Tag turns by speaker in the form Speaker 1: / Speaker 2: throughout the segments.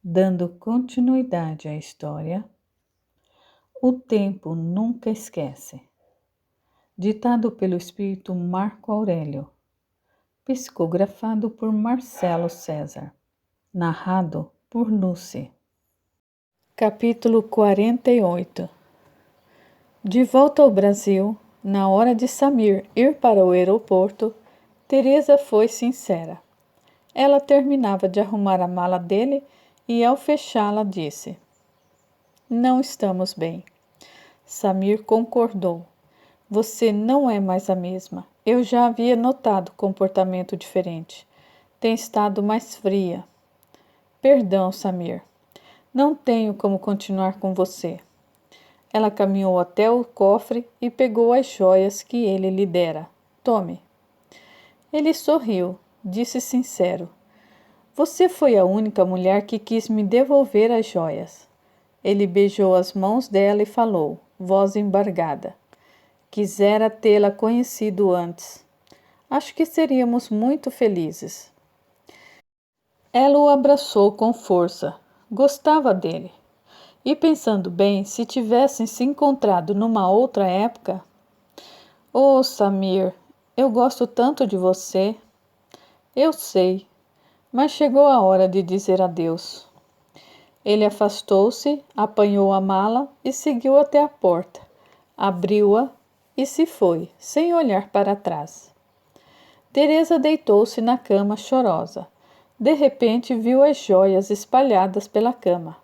Speaker 1: Dando continuidade à história, o tempo nunca esquece. Ditado pelo espírito Marco Aurélio, psicografado por Marcelo César, narrado por Lucy. Capítulo 48. De volta ao Brasil, na hora de Samir ir para o aeroporto, Teresa foi sincera. Ela terminava de arrumar a mala dele e, ao fechá-la, disse: "Não estamos bem." Samir concordou. "Você não é mais a mesma. Eu já havia notado comportamento diferente. Tem estado mais fria." "Perdão, Samir. Não tenho como continuar com você." Ela caminhou até o cofre e pegou as joias que ele lhe dera. "Tome." Ele sorriu, disse sincero: "Você foi a única mulher que quis me devolver as joias." Ele beijou as mãos dela e falou, voz embargada: "Quisera tê-la conhecido antes. Acho que seríamos muito felizes." Ela o abraçou com força. Gostava dele. E pensando bem, se tivessem se encontrado numa outra época... "Oh, Samir, eu gosto tanto de você." "Eu sei, mas chegou a hora de dizer adeus." Ele afastou-se, apanhou a mala e seguiu até a porta. Abriu-a e se foi, sem olhar para trás. Teresa deitou-se na cama chorosa. De repente viu as joias espalhadas pela cama.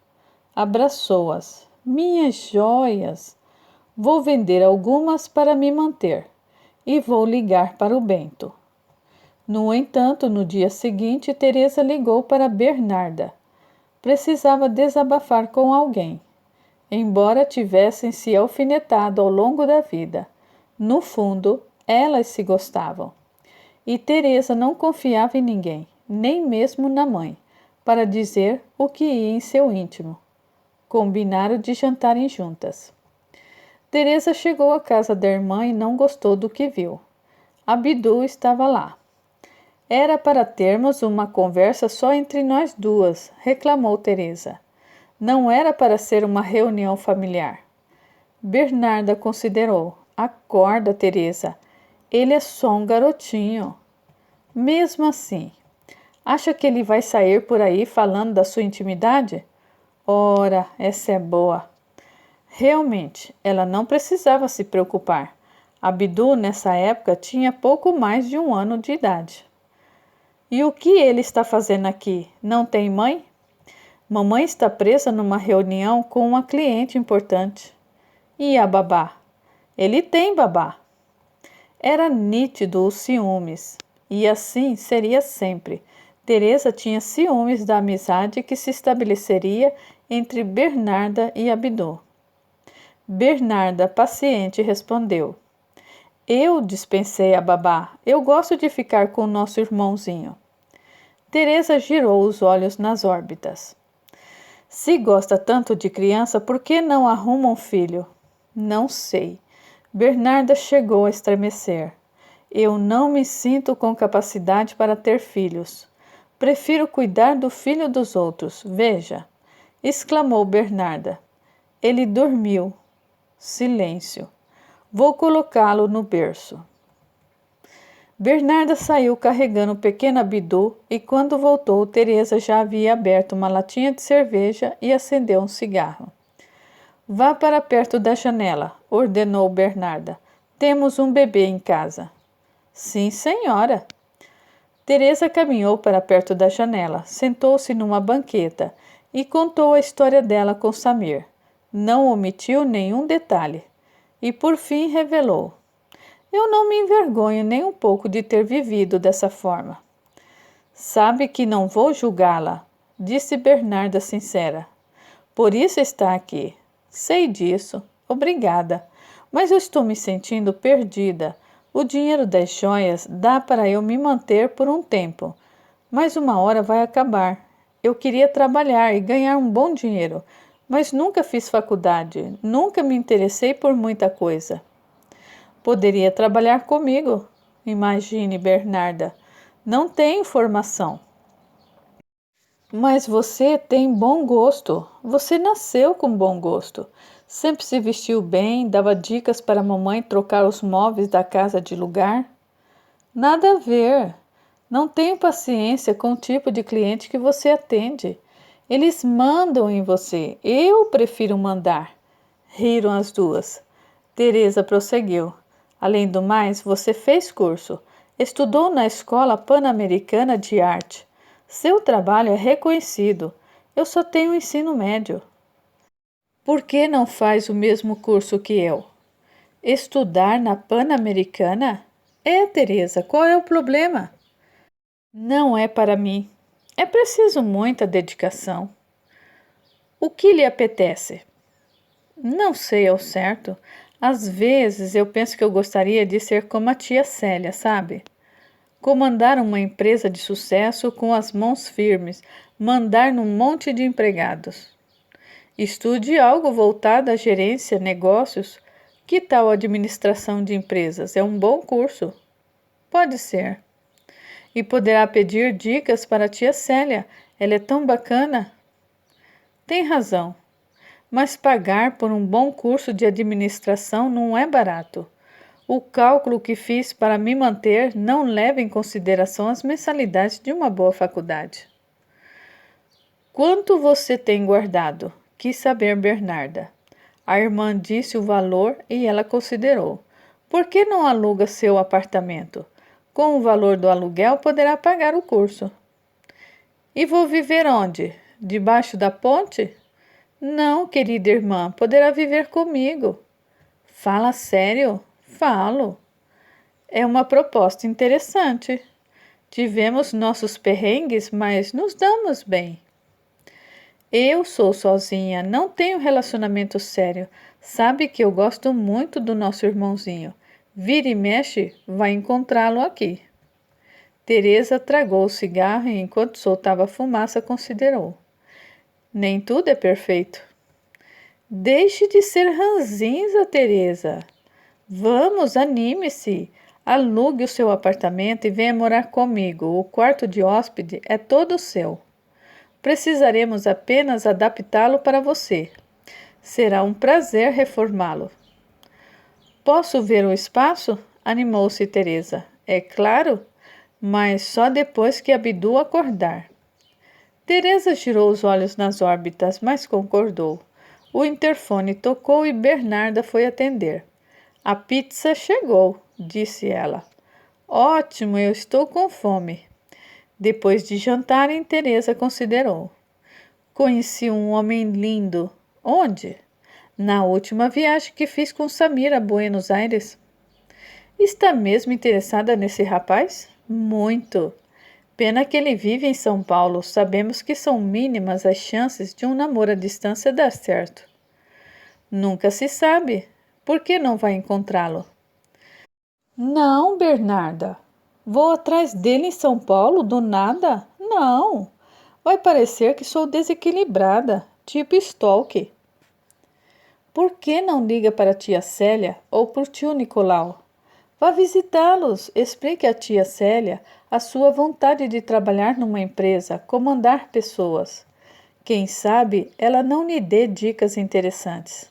Speaker 1: Abraçou-as. "Minhas joias! Vou vender algumas para me manter e vou ligar para o Bento." No entanto, no dia seguinte, Teresa ligou para Bernarda. Precisava desabafar com alguém. Embora tivessem se alfinetado ao longo da vida, no fundo, elas se gostavam. E Teresa não confiava em ninguém, nem mesmo na mãe, para dizer o que ia em seu íntimo. Combinaram de jantarem juntas. Teresa chegou à casa da irmã e não gostou do que viu. Abdu estava lá. "Era para termos uma conversa só entre nós duas", reclamou Teresa. "Não era para ser uma reunião familiar." Bernarda considerou. "Acorda, Teresa. Ele é só um garotinho." "Mesmo assim, acha que ele vai sair por aí falando da sua intimidade?" "Ora, essa é boa." Realmente, ela não precisava se preocupar. Abdu, nessa época, tinha pouco mais de 1 ano de idade. "E o que ele está fazendo aqui? Não tem mãe?" "Mamãe está presa numa reunião com uma cliente importante." "E a babá?" "Ele tem babá." Era nítido os ciúmes, e assim seria sempre. Teresa tinha ciúmes da amizade que se estabeleceria entre Bernarda e Abdu. Bernarda, paciente, respondeu: "Eu dispensei a babá. Eu gosto de ficar com o nosso irmãozinho." Teresa girou os olhos nas órbitas. "Se gosta tanto de criança, por que não arruma um filho?" "Não sei." Bernarda chegou a estremecer. "Eu não me sinto com capacidade para ter filhos. Prefiro cuidar do filho dos outros. Veja!" exclamou Bernarda. Ele dormiu. Silêncio. "Vou colocá-lo no berço." Bernarda saiu carregando o pequeno Abdu e quando voltou, Teresa já havia aberto uma latinha de cerveja e acendeu um cigarro. "Vá para perto da janela", ordenou Bernarda. "Temos um bebê em casa." "Sim, senhora." Teresa caminhou para perto da janela, sentou-se numa banqueta e contou a história dela com Samir. Não omitiu nenhum detalhe. E por fim revelou: "Eu não me envergonho nem um pouco de ter vivido dessa forma." "Sabe que não vou julgá-la", disse Bernarda sincera. "Por isso está aqui." "Sei disso. Obrigada. Mas eu estou me sentindo perdida. O dinheiro das joias dá para eu me manter por um tempo, mas uma hora vai acabar. Eu queria trabalhar e ganhar um bom dinheiro, mas nunca fiz faculdade, nunca me interessei por muita coisa." "Poderia trabalhar comigo." "Imagine, Bernarda, não tenho formação." Mas você tem bom gosto. Você nasceu com bom gosto. Sempre se vestiu bem, dava dicas para a mamãe trocar os móveis da casa de lugar. Nada a ver. Não tenho paciência com o tipo de cliente que você atende. Eles mandam em você. Eu prefiro mandar. Riram as duas. Teresa prosseguiu. Além do mais, você fez curso. Estudou na Escola Pan-Americana de Arte. Seu trabalho é reconhecido. Eu só tenho ensino médio. Por que não faz o mesmo curso que eu? Estudar na Pan-Americana? Teresa, qual é o problema? Não é para mim. É preciso muita dedicação. O que lhe apetece? Não sei ao certo. Às vezes eu penso que eu gostaria de ser como a tia Célia, sabe? Comandar uma empresa de sucesso com as mãos firmes, mandar num monte de empregados. Estude algo voltado à gerência, negócios. Que tal administração de empresas? É um bom curso. Pode ser. E poderá pedir dicas para a tia Célia. Ela é tão bacana. Tem razão. Mas pagar por um bom curso de administração não é barato. O cálculo que fiz para me manter não leva em consideração as mensalidades de uma boa faculdade. Quanto você tem guardado? Quis saber Bernarda. A irmã disse o valor e ela considerou. Por que não aluga seu apartamento? Com o valor do aluguel poderá pagar o curso. E vou viver onde? Debaixo da ponte? Não, querida irmã, poderá viver comigo. Fala sério? Falo. É uma proposta interessante. Tivemos nossos perrengues, mas nos damos bem. Eu sou sozinha, não tenho relacionamento sério. Sabe que eu gosto muito do nosso irmãozinho. Vira e mexe, vai encontrá-lo aqui. Teresa tragou o cigarro e, enquanto soltava a fumaça, considerou. Nem tudo é perfeito. Deixe de ser ranzinza, Teresa. Vamos, anime-se. Alugue o seu apartamento e venha morar comigo. O quarto de hóspede é todo seu. Precisaremos apenas adaptá-lo para você. Será um prazer reformá-lo. Posso ver o espaço? Animou-se Teresa. É claro, mas só depois que Abdu acordar. Teresa girou os olhos nas órbitas, mas concordou. O interfone tocou e Bernarda foi atender. A pizza chegou, disse ela. Ótimo, eu estou com fome. Depois de jantarem, Teresa considerou. Conheci um homem lindo. Onde? Na última viagem que fiz com Samir a Buenos Aires. Está mesmo interessada nesse rapaz? Muito. Pena que ele vive em São Paulo. Sabemos que são mínimas as chances de um namoro à distância dar certo. Nunca se sabe. Por que não vai encontrá-lo? Não, Bernarda. Vou atrás dele em São Paulo do nada? Não. Vai parecer que sou desequilibrada, tipo stalker. Por que não liga para a tia Célia ou para o tio Nicolau? Vá visitá-los. Explique à tia Célia a sua vontade de trabalhar numa empresa, comandar pessoas. Quem sabe ela não lhe dê dicas interessantes.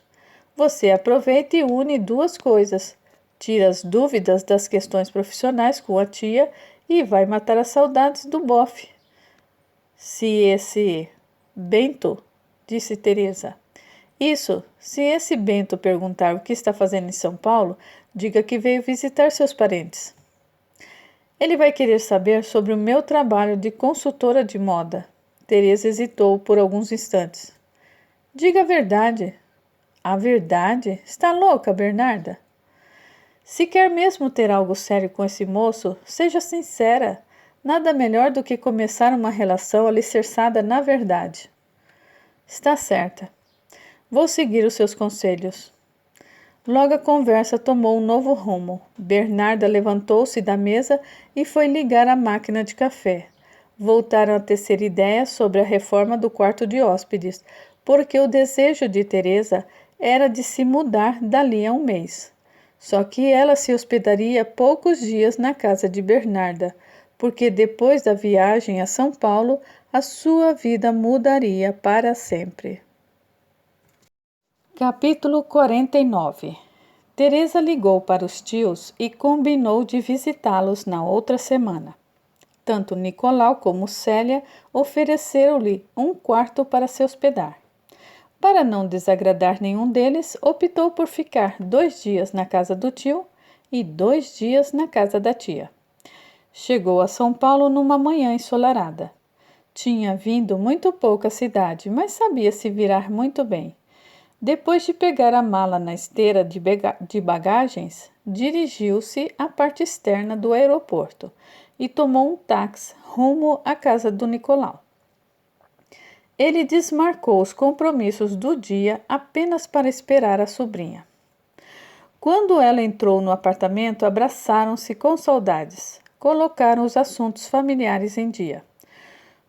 Speaker 1: Você aproveita e une duas coisas. Tira as dúvidas das questões profissionais com a tia e vai matar as saudades do bofe. Se esse Bento, disse Teresa. Isso, se esse Bento perguntar o que está fazendo em São Paulo, diga que veio visitar seus parentes. Ele vai querer saber sobre o meu trabalho de consultora de moda. Teresa hesitou por alguns instantes. Diga a verdade. A verdade? Está louca, Bernarda? Se quer mesmo ter algo sério com esse moço, seja sincera. Nada melhor do que começar uma relação alicerçada na verdade. Está certa. Vou seguir os seus conselhos. Logo a conversa tomou um novo rumo. Bernarda levantou-se da mesa e foi ligar a máquina de café. Voltaram a tecer ideias sobre a reforma do quarto de hóspedes, porque o desejo de Teresa era de se mudar dali a um mês. Só que ela se hospedaria poucos dias na casa de Bernarda, porque depois da viagem a São Paulo, a sua vida mudaria para sempre. Capítulo 49. Teresa ligou para os tios e combinou de visitá-los na outra semana. Tanto Nicolau como Célia ofereceram-lhe um quarto para se hospedar. Para não desagradar nenhum deles, optou por ficar 2 dias na casa do tio e 2 dias na casa da tia. Chegou a São Paulo numa manhã ensolarada. Tinha vindo muito pouco à cidade, mas sabia se virar muito bem. Depois de pegar a mala na esteira de bagagens, dirigiu-se à parte externa do aeroporto e tomou um táxi rumo à casa do Nicolau. Ele desmarcou os compromissos do dia apenas para esperar a sobrinha. Quando ela entrou no apartamento, abraçaram-se com saudades. Colocaram os assuntos familiares em dia.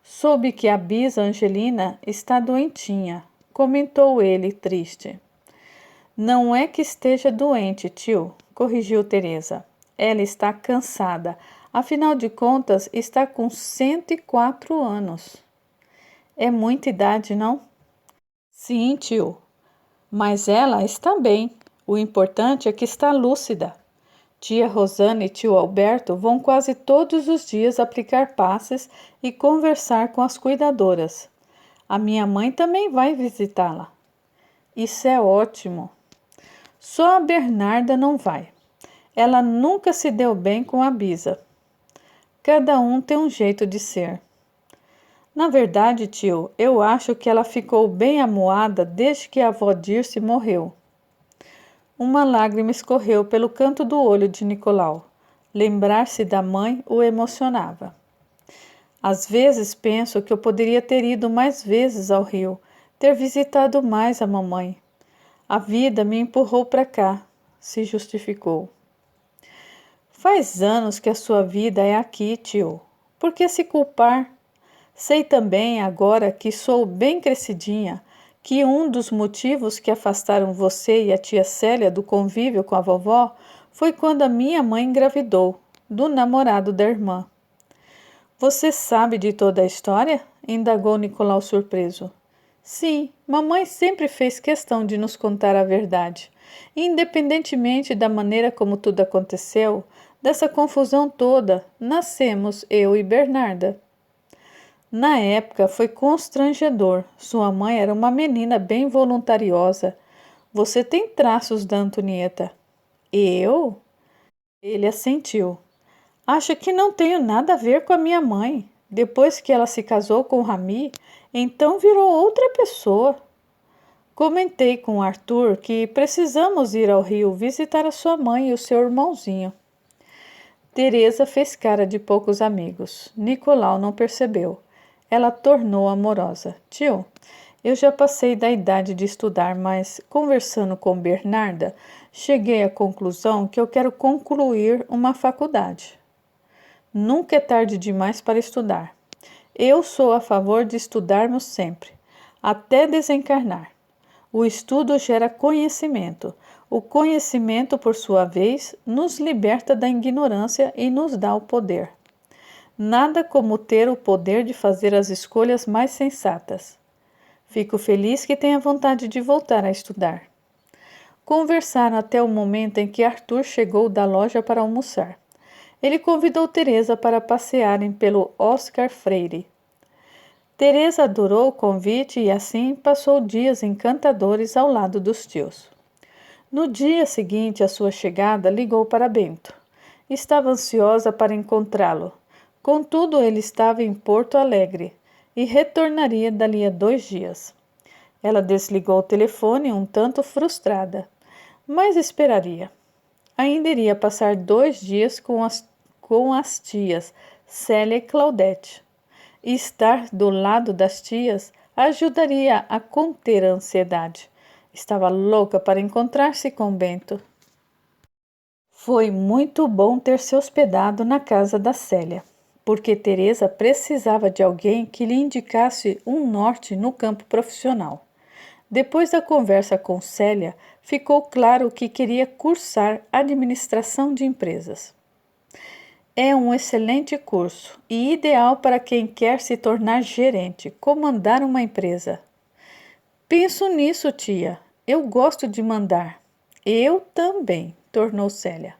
Speaker 1: Soube que a bisa Angelina está doentinha, comentou ele, triste. Não é que esteja doente, tio, corrigiu Teresa. Ela está cansada, afinal de contas está com 104 anos. É muita idade, não? Sim, tio, mas ela está bem. O importante é que está lúcida. Tia Rosana e tio Alberto vão quase todos os dias aplicar passes e conversar com as cuidadoras. A minha mãe também vai visitá-la. Isso é ótimo. Só a Bernarda não vai. Ela nunca se deu bem com a Bisa. Cada um tem um jeito de ser. Na verdade, tio, eu acho que ela ficou bem amuada desde que a avó Dirce morreu. Uma lágrima escorreu pelo canto do olho de Nicolau. Lembrar-se da mãe o emocionava. Às vezes penso que eu poderia ter ido mais vezes ao Rio, ter visitado mais a mamãe. A vida me empurrou para cá, se justificou. Faz anos que a sua vida é aqui, tio. Por que se culpar? Sei também, agora que sou bem crescidinha, que um dos motivos que afastaram você e a tia Célia do convívio com a vovó foi quando a minha mãe engravidou, do namorado da irmã. Você sabe de toda a história? Indagou Nicolau surpreso. Sim, mamãe sempre fez questão de nos contar a verdade. Independentemente da maneira como tudo aconteceu, dessa confusão toda, nascemos eu e Bernarda. Na época foi constrangedor. Sua mãe era uma menina bem voluntariosa. Você tem traços da Antonieta. Eu? Ele assentiu. Acho que não tenho nada a ver com a minha mãe. Depois que ela se casou com o Rami, então virou outra pessoa. Comentei com Arthur que precisamos ir ao Rio visitar a sua mãe e o seu irmãozinho. Teresa fez cara de poucos amigos. Nicolau não percebeu. Ela tornou amorosa. Tio, eu já passei da idade de estudar, mas conversando com Bernarda, cheguei à conclusão que eu quero concluir uma faculdade. Nunca é tarde demais para estudar. Eu sou a favor de estudarmos sempre, até desencarnar. O estudo gera conhecimento. O conhecimento, por sua vez, nos liberta da ignorância e nos dá o poder. Nada como ter o poder de fazer as escolhas mais sensatas. Fico feliz que tenha vontade de voltar a estudar. Conversaram até o momento em que Arthur chegou da loja para almoçar. Ele convidou Teresa para passearem pelo Oscar Freire. Teresa adorou o convite e assim passou dias encantadores ao lado dos tios. No dia seguinte à sua chegada, ligou para Bento. Estava ansiosa para encontrá-lo. Contudo, ele estava em Porto Alegre e retornaria dali a 2 dias. Ela desligou o telefone um tanto frustrada, mas esperaria. Ainda iria passar 2 dias com as tias Célia e Claudete. E estar do lado das tias ajudaria a conter a ansiedade. Estava louca para encontrar-se com Bento. Foi muito bom ter se hospedado na casa da Célia, porque Teresa precisava de alguém que lhe indicasse um norte no campo profissional. Depois da conversa com Célia, ficou claro que queria cursar administração de empresas. É um excelente curso e ideal para quem quer se tornar gerente, comandar uma empresa. Penso nisso, tia. Eu gosto de mandar. Eu também, tornou Célia.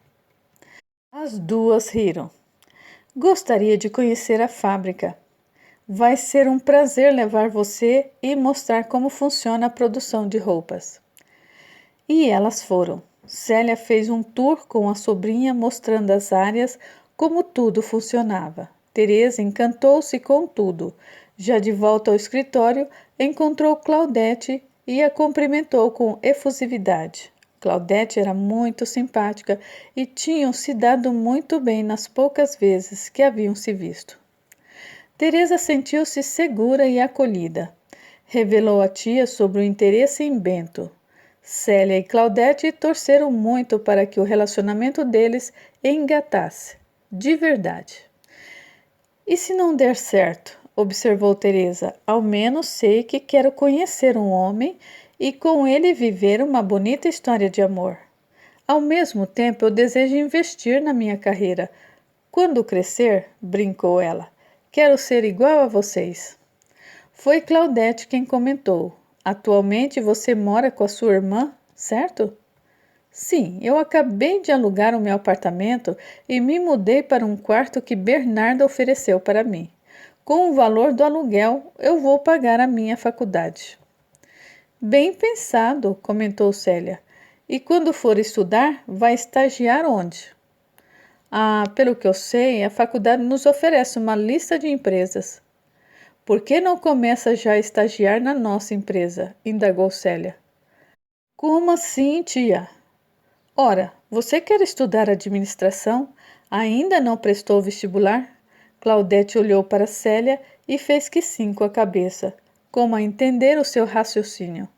Speaker 1: As duas riram. Gostaria de conhecer a fábrica. Vai ser um prazer levar você e mostrar como funciona a produção de roupas. E elas foram. Célia fez um tour com a sobrinha mostrando as áreas, como tudo funcionava. Teresa encantou-se com tudo. Já de volta ao escritório, encontrou Claudete e a cumprimentou com efusividade. Claudete era muito simpática e tinham se dado muito bem nas poucas vezes que haviam se visto. Teresa sentiu-se segura e acolhida. Revelou à tia sobre o interesse em Bento. Célia e Claudete torceram muito para que o relacionamento deles engatasse, de verdade. E se não der certo? Observou Teresa. Ao menos sei que quero conhecer um homem e com ele viver uma bonita história de amor. Ao mesmo tempo, eu desejo investir na minha carreira. Quando crescer, brincou ela, quero ser igual a vocês. Foi Claudete quem comentou. Atualmente você mora com a sua irmã, certo? Sim, eu acabei de alugar o meu apartamento e me mudei para um quarto que Bernardo ofereceu para mim. Com o valor do aluguel, eu vou pagar a minha faculdade. Bem pensado, comentou Célia. E quando for estudar, vai estagiar onde? Pelo que eu sei, a faculdade nos oferece uma lista de empresas. Por que não começa já a estagiar na nossa empresa? Indagou Célia. Como assim, tia? Ora, você quer estudar administração? Ainda não prestou vestibular? Claudete olhou para Célia e fez que sim com a cabeça, como a entender o seu raciocínio.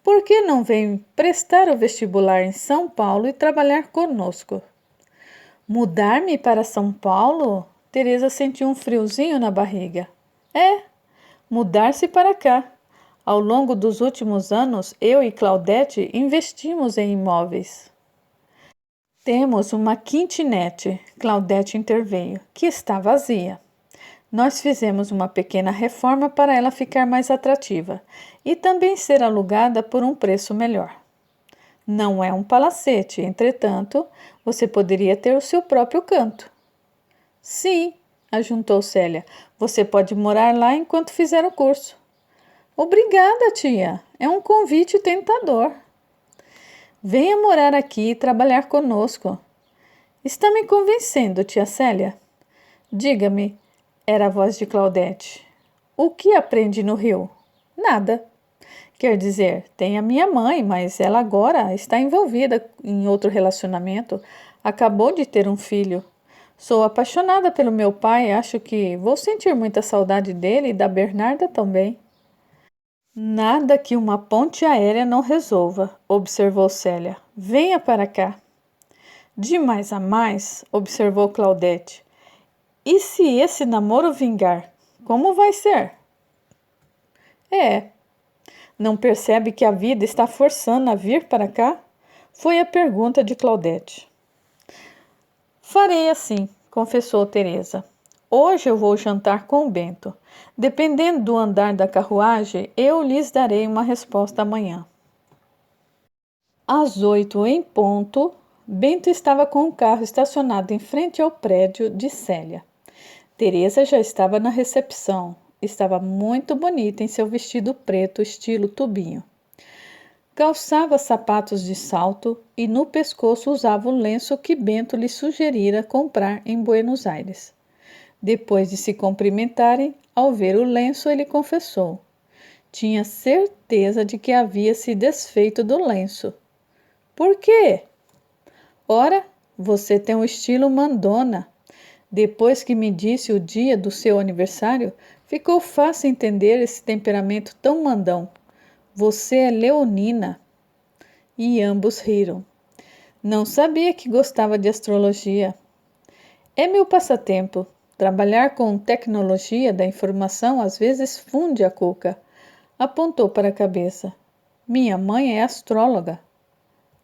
Speaker 1: Por que não vem prestar o vestibular em São Paulo e trabalhar conosco? Mudar-me para São Paulo? Teresa sentiu um friozinho na barriga. Mudar-se para cá. Ao longo dos últimos anos, eu e Claudete investimos em imóveis. Temos uma kitnet, Claudete interveio, que está vazia. Nós fizemos uma pequena reforma para ela ficar mais atrativa e também ser alugada por um preço melhor. Não é um palacete, entretanto, você poderia ter o seu próprio canto. Sim, ajuntou Célia, você pode morar lá enquanto fizer o curso. Obrigada, tia, é um convite tentador. Venha morar aqui e trabalhar conosco. Está me convencendo, tia Célia? Diga-me, era a voz de Claudete. O que aprende no Rio? Nada. Quer dizer, tem a minha mãe, mas ela agora está envolvida em outro relacionamento. Acabou de ter um filho. Sou apaixonada pelo meu pai e acho que vou sentir muita saudade dele e da Bernarda também. Nada que uma ponte aérea não resolva, observou Célia. Venha para cá. De mais a mais, observou Claudete. E se esse namoro vingar, como vai ser? Não percebe que a vida está forçando a vir para cá? Foi a pergunta de Claudete. Farei assim, confessou Teresa. Hoje eu vou jantar com o Bento. Dependendo do andar da carruagem, eu lhes darei uma resposta amanhã. Às 8 em ponto, Bento estava com o carro estacionado em frente ao prédio de Célia. Teresa já estava na recepção. Estava muito bonita em seu vestido preto estilo tubinho. Calçava sapatos de salto e no pescoço usava o lenço que Bento lhe sugerira comprar em Buenos Aires. Depois de se cumprimentarem, ao ver o lenço, ele confessou. Tinha certeza de que havia se desfeito do lenço. Por quê? Ora, você tem um estilo mandona. Depois que me disse o dia do seu aniversário, ficou fácil entender esse temperamento tão mandão. Você é leonina. E ambos riram. Não sabia que gostava de astrologia. É meu passatempo. Trabalhar com tecnologia da informação às vezes funde a cuca. Apontou para a cabeça. Minha mãe é astróloga.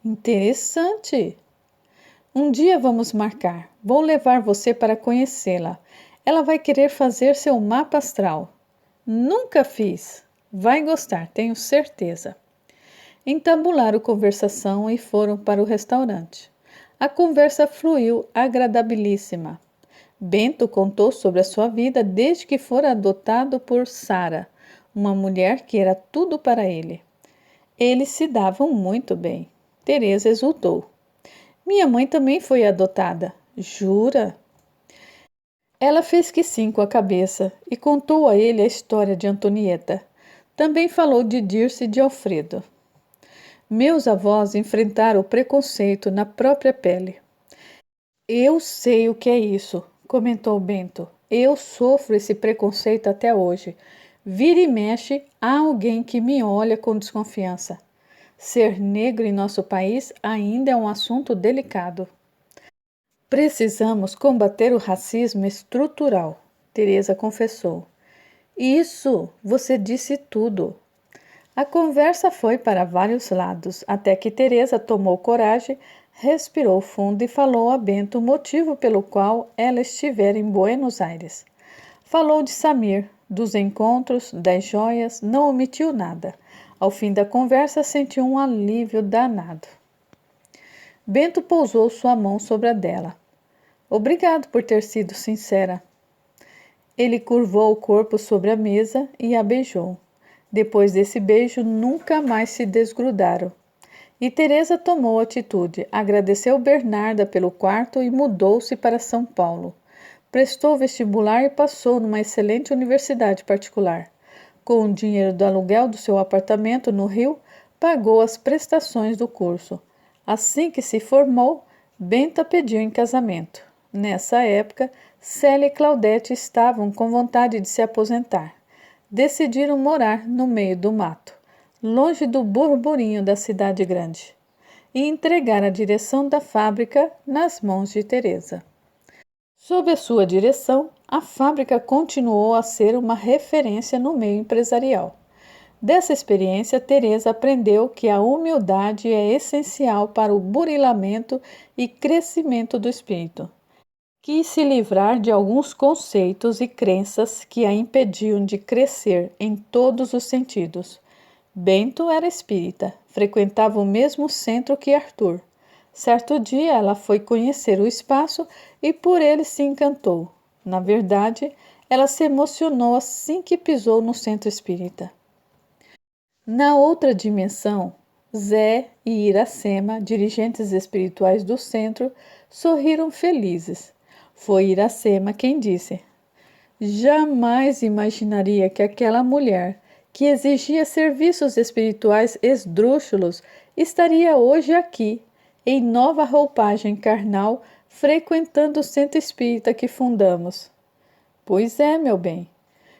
Speaker 1: Interessante. Um dia vamos marcar. Vou levar você para conhecê-la. Ela vai querer fazer seu mapa astral. Nunca fiz. Vai gostar, tenho certeza. Entabularam conversação e foram para o restaurante. A conversa fluiu agradabilíssima. Bento contou sobre a sua vida desde que fora adotado por Sara, uma mulher que era tudo para ele. Eles se davam muito bem. Teresa exultou. Minha mãe também foi adotada. Jura? Ela fez que sim com a cabeça e contou a ele a história de Antonieta. Também falou de Dirce e de Alfredo. Meus avós enfrentaram o preconceito na própria pele. Eu sei o que é isso, comentou Bento. Eu sofro esse preconceito até hoje. Vira e mexe, há alguém que me olha com desconfiança. Ser negro em nosso país ainda é um assunto delicado. Precisamos combater o racismo estrutural, Teresa confessou. Isso, você disse tudo. A conversa foi para vários lados, até que Teresa tomou coragem, respirou fundo e falou a Bento o motivo pelo qual ela estivera em Buenos Aires. Falou de Samir, dos encontros, das joias, não omitiu nada. Ao fim da conversa, sentiu um alívio danado. Bento pousou sua mão sobre a dela. Obrigado por ter sido sincera. Ele curvou o corpo sobre a mesa e a beijou. Depois desse beijo, nunca mais se desgrudaram. E Teresa tomou atitude, agradeceu Bernarda pelo quarto e mudou-se para São Paulo. Prestou vestibular e passou numa excelente universidade particular. Com o dinheiro do aluguel do seu apartamento no Rio, pagou as prestações do curso. Assim que se formou, Bento a pediu em casamento. Nessa época, Célia e Claudete estavam com vontade de se aposentar. Decidiram morar no meio do mato, longe do burburinho da cidade grande, e entregar a direção da fábrica nas mãos de Teresa. Sob a sua direção, a fábrica continuou a ser uma referência no meio empresarial. Dessa experiência, Teresa aprendeu que a humildade é essencial para o burilamento e crescimento do espírito. Quis se livrar de alguns conceitos e crenças que a impediam de crescer em todos os sentidos. Bento era espírita, frequentava o mesmo centro que Arthur. Certo dia ela foi conhecer o espaço e por ele se encantou. Na verdade, ela se emocionou assim que pisou no centro espírita. Na outra dimensão, Zé e Iracema, dirigentes espirituais do centro, sorriram felizes. Foi Iracema quem disse: jamais imaginaria que aquela mulher, que exigia serviços espirituais esdrúxulos, estaria hoje aqui, em nova roupagem carnal, frequentando o centro espírita que fundamos. Pois é, meu bem.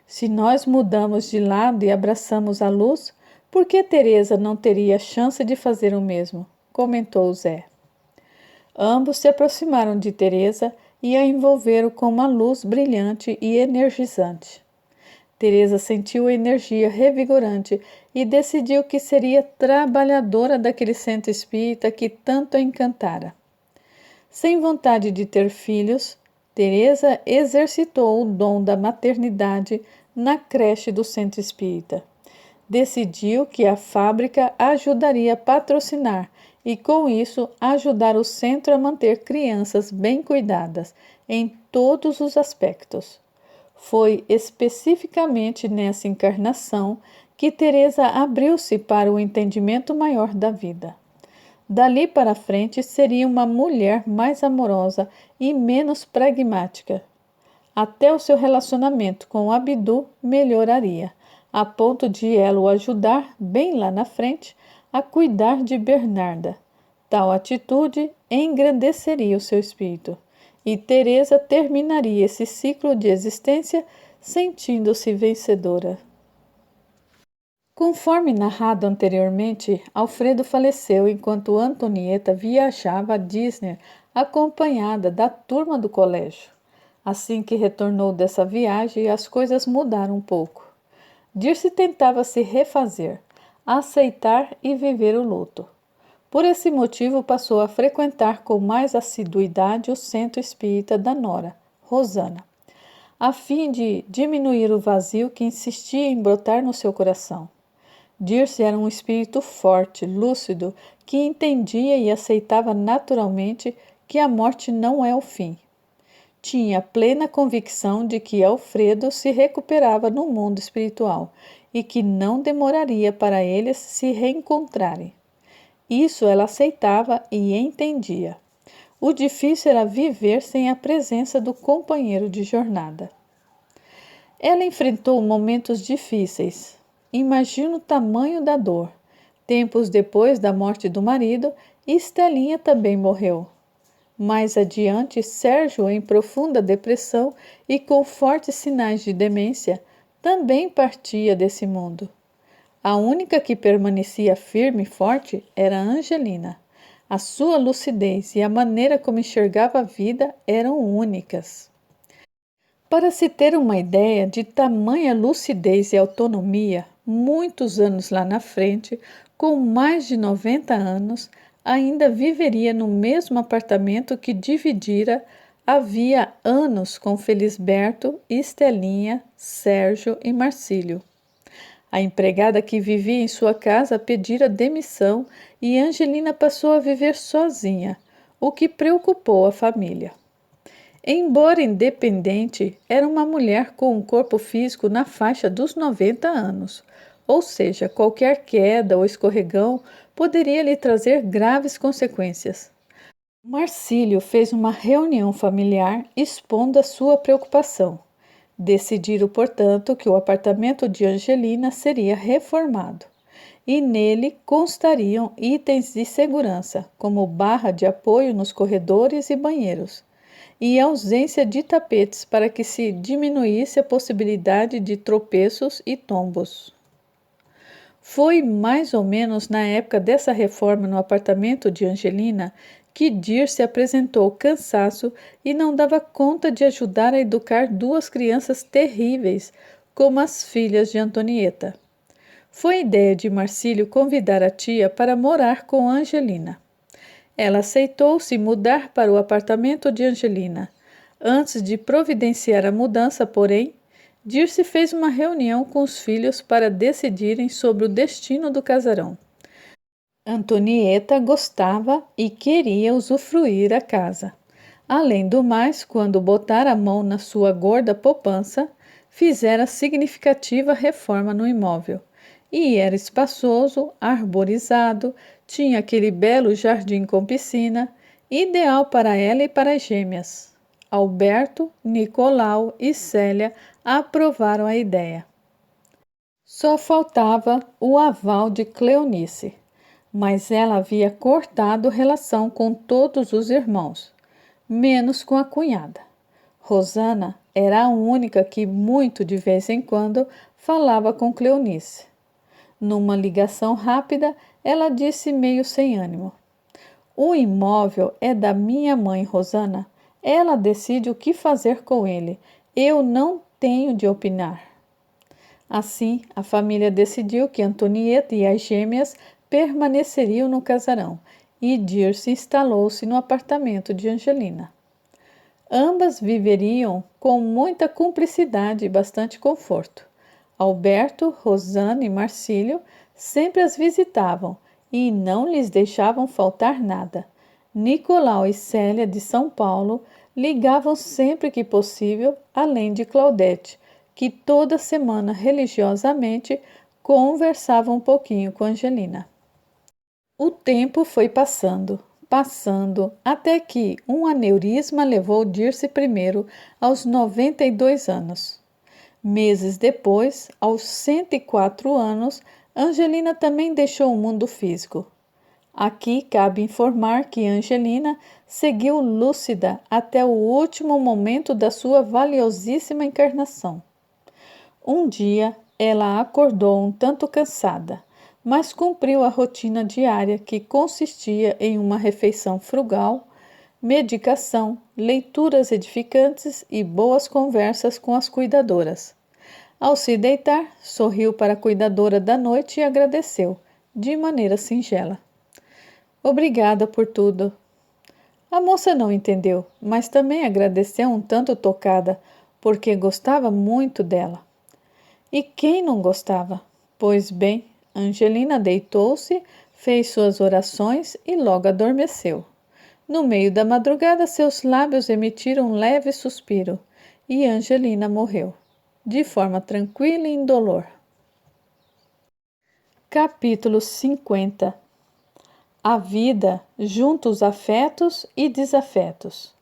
Speaker 1: Se nós mudamos de lado e abraçamos a luz, por que Teresa não teria chance de fazer o mesmo? Comentou Zé. Ambos se aproximaram de Teresa e a envolveram com uma luz brilhante e energizante. Teresa sentiu a energia revigorante e decidiu que seria trabalhadora daquele centro espírita que tanto a encantara. Sem vontade de ter filhos, Teresa exercitou o dom da maternidade na creche do centro espírita. Decidiu que a fábrica ajudaria a patrocinar e, com isso, ajudar o centro a manter crianças bem cuidadas em todos os aspectos. Foi especificamente nessa encarnação que Teresa abriu-se para o entendimento maior da vida. Dali para frente seria uma mulher mais amorosa e menos pragmática. Até o seu relacionamento com Abdu melhoraria, a ponto de ela o ajudar, bem lá na frente, a cuidar de Bernarda. Tal atitude engrandeceria o seu espírito, e Teresa terminaria esse ciclo de existência sentindo-se vencedora. Conforme narrado anteriormente, Alfredo faleceu enquanto Antonieta viajava a Disney acompanhada da turma do colégio. Assim que retornou dessa viagem, as coisas mudaram um pouco. Dirce tentava se refazer, aceitar e viver o luto. Por esse motivo, passou a frequentar com mais assiduidade o centro espírita da nora, Rosana, a fim de diminuir o vazio que insistia em brotar no seu coração. Dirce era um espírito forte, lúcido, que entendia e aceitava naturalmente que a morte não é o fim. Tinha plena convicção de que Alfredo se recuperava no mundo espiritual e que não demoraria para eles se reencontrarem. Isso ela aceitava e entendia. O difícil era viver sem a presença do companheiro de jornada. Ela enfrentou momentos difíceis. Imagina o tamanho da dor. Tempos depois da morte do marido, Estelinha também morreu. Mais adiante, Sérgio, em profunda depressão e com fortes sinais de demência, também partia desse mundo. A única que permanecia firme e forte era Angelina. A sua lucidez e a maneira como enxergava a vida eram únicas. Para se ter uma ideia de tamanha lucidez e autonomia, muitos anos lá na frente, com mais de 90 anos, ainda viveria no mesmo apartamento que dividira havia anos com Felisberto, Estelinha, Sérgio e Marcílio. A empregada que vivia em sua casa pedira demissão e Angelina passou a viver sozinha, o que preocupou a família. Embora independente, era uma mulher com um corpo físico na faixa dos 90 anos, ou seja, qualquer queda ou escorregão poderia lhe trazer graves consequências. Marcílio fez uma reunião familiar expondo a sua preocupação. Decidiram, portanto, que o apartamento de Angelina seria reformado e nele constariam itens de segurança, como barra de apoio nos corredores e banheiros, e ausência de tapetes para que se diminuísse a possibilidade de tropeços e tombos. Foi mais ou menos na época dessa reforma no apartamento de Angelina que Dirce apresentou cansaço e não dava conta de ajudar a educar duas crianças terríveis, como as filhas de Antonieta. Foi ideia de Marcílio convidar a tia para morar com Angelina. Ela aceitou se mudar para o apartamento de Angelina. Antes de providenciar a mudança, porém, Dirce fez uma reunião com os filhos para decidirem sobre o destino do casarão. Antonieta gostava e queria usufruir a casa. Além do mais, quando botara a mão na sua gorda poupança, fizera significativa reforma no imóvel. E era espaçoso, arborizado, tinha aquele belo jardim com piscina, ideal para ela e para as gêmeas. Alberto, Nicolau e Célia aprovaram a ideia. Só faltava o aval de Cleonice, mas ela havia cortado relação com todos os irmãos, menos com a cunhada. Rosana era a única que, muito de vez em quando, falava com Cleonice. Numa ligação rápida, ela disse meio sem ânimo: "O imóvel é da minha mãe, Rosana. Ela decide o que fazer com ele. Eu não tenho de opinar." Assim, a família decidiu que Antonieta e as gêmeas permaneceriam no casarão e Dirce instalou-se no apartamento de Angelina. Ambas viveriam com muita cumplicidade e bastante conforto. Alberto, Rosana e Marcílio sempre as visitavam e não lhes deixavam faltar nada. Nicolau e Célia de São Paulo ligavam sempre que possível, além de Claudete, que toda semana religiosamente conversava um pouquinho com Angelina. O tempo foi passando, até que um aneurisma levou Dirce primeiro aos 92 anos. Meses depois, aos 104 anos, Angelina também deixou o mundo físico. Aqui cabe informar que Angelina seguiu lúcida até o último momento da sua valiosíssima encarnação. Um dia, ela acordou um tanto cansada, mas cumpriu a rotina diária que consistia em uma refeição frugal, medicação, leituras edificantes e boas conversas com as cuidadoras. Ao se deitar, sorriu para a cuidadora da noite e agradeceu, de maneira singela. Obrigada por tudo. A moça não entendeu, mas também agradeceu um tanto tocada, porque gostava muito dela. E quem não gostava? Pois bem, Angelina deitou-se, fez suas orações e logo adormeceu. No meio da madrugada, seus lábios emitiram um leve suspiro e Angelina morreu, de forma tranquila e indolor. Capítulo 50. A vida junta os afetos e desafetos,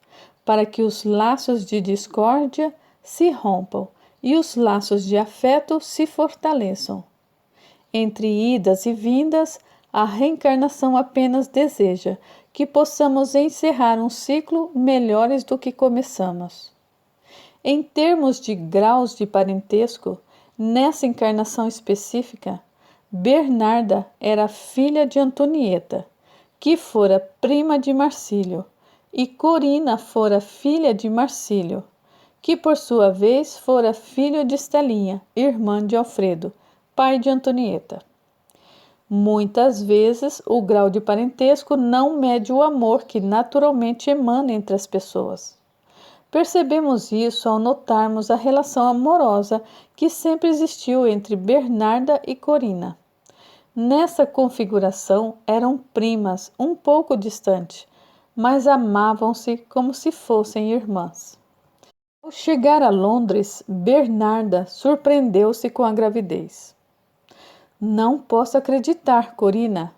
Speaker 1: para que os laços de discórdia se rompam e os laços de afeto se fortaleçam. Entre idas e vindas, a reencarnação apenas deseja que possamos encerrar um ciclo melhores do que começamos. Em termos de graus de parentesco, nessa encarnação específica, Bernarda era filha de Antonieta, que fora prima de Marcílio, e Corina fora filha de Marcílio, que por sua vez fora filho de Estelinha, irmã de Alfredo, pai de Antonieta. Muitas vezes, o grau de parentesco não mede o amor que naturalmente emana entre as pessoas. Percebemos isso ao notarmos a relação amorosa que sempre existiu entre Bernarda e Corina. Nessa configuração eram primas um pouco distantes, mas amavam-se como se fossem irmãs. Ao chegar a Londres, Bernarda surpreendeu-se com a gravidez. Não posso acreditar, Corina.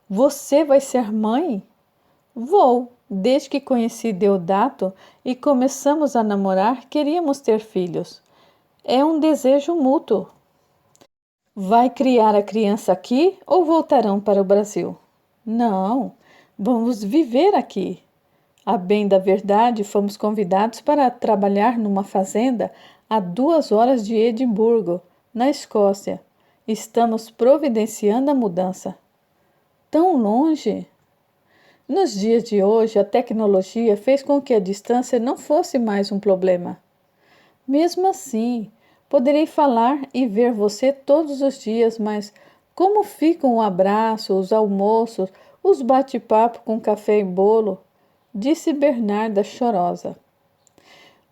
Speaker 1: Você vai ser mãe? Vou. Desde que conheci Deodato e começamos a namorar, queríamos ter filhos. É um desejo mútuo. Vai criar a criança aqui ou voltarão para o Brasil? Não, vamos viver aqui. A bem da verdade, fomos convidados para trabalhar numa fazenda a 2 horas de Edimburgo, na Escócia. Estamos providenciando a mudança. Tão longe? Nos dias de hoje, a tecnologia fez com que a distância não fosse mais um problema. Mesmo assim, poderei falar e ver você todos os dias, mas como ficam o abraço, os almoços, os bate-papo com café e bolo? Disse Bernarda chorosa.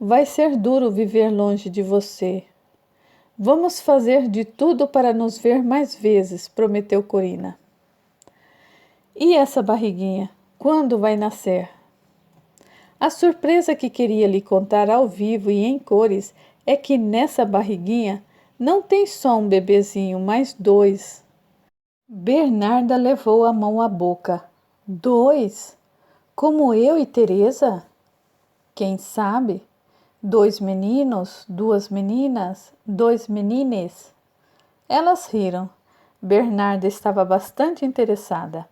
Speaker 1: Vai ser duro viver longe de você. Vamos fazer de tudo para nos ver mais vezes, prometeu Corina. E essa barriguinha? Quando vai nascer? A surpresa que queria lhe contar ao vivo e em cores é que nessa barriguinha não tem só um bebezinho, mas 2. Bernarda levou a mão à boca. 2? Como eu e Teresa? Quem sabe? 2 meninos, 2 meninas, 2 menines? Elas riram. Bernarda estava bastante interessada.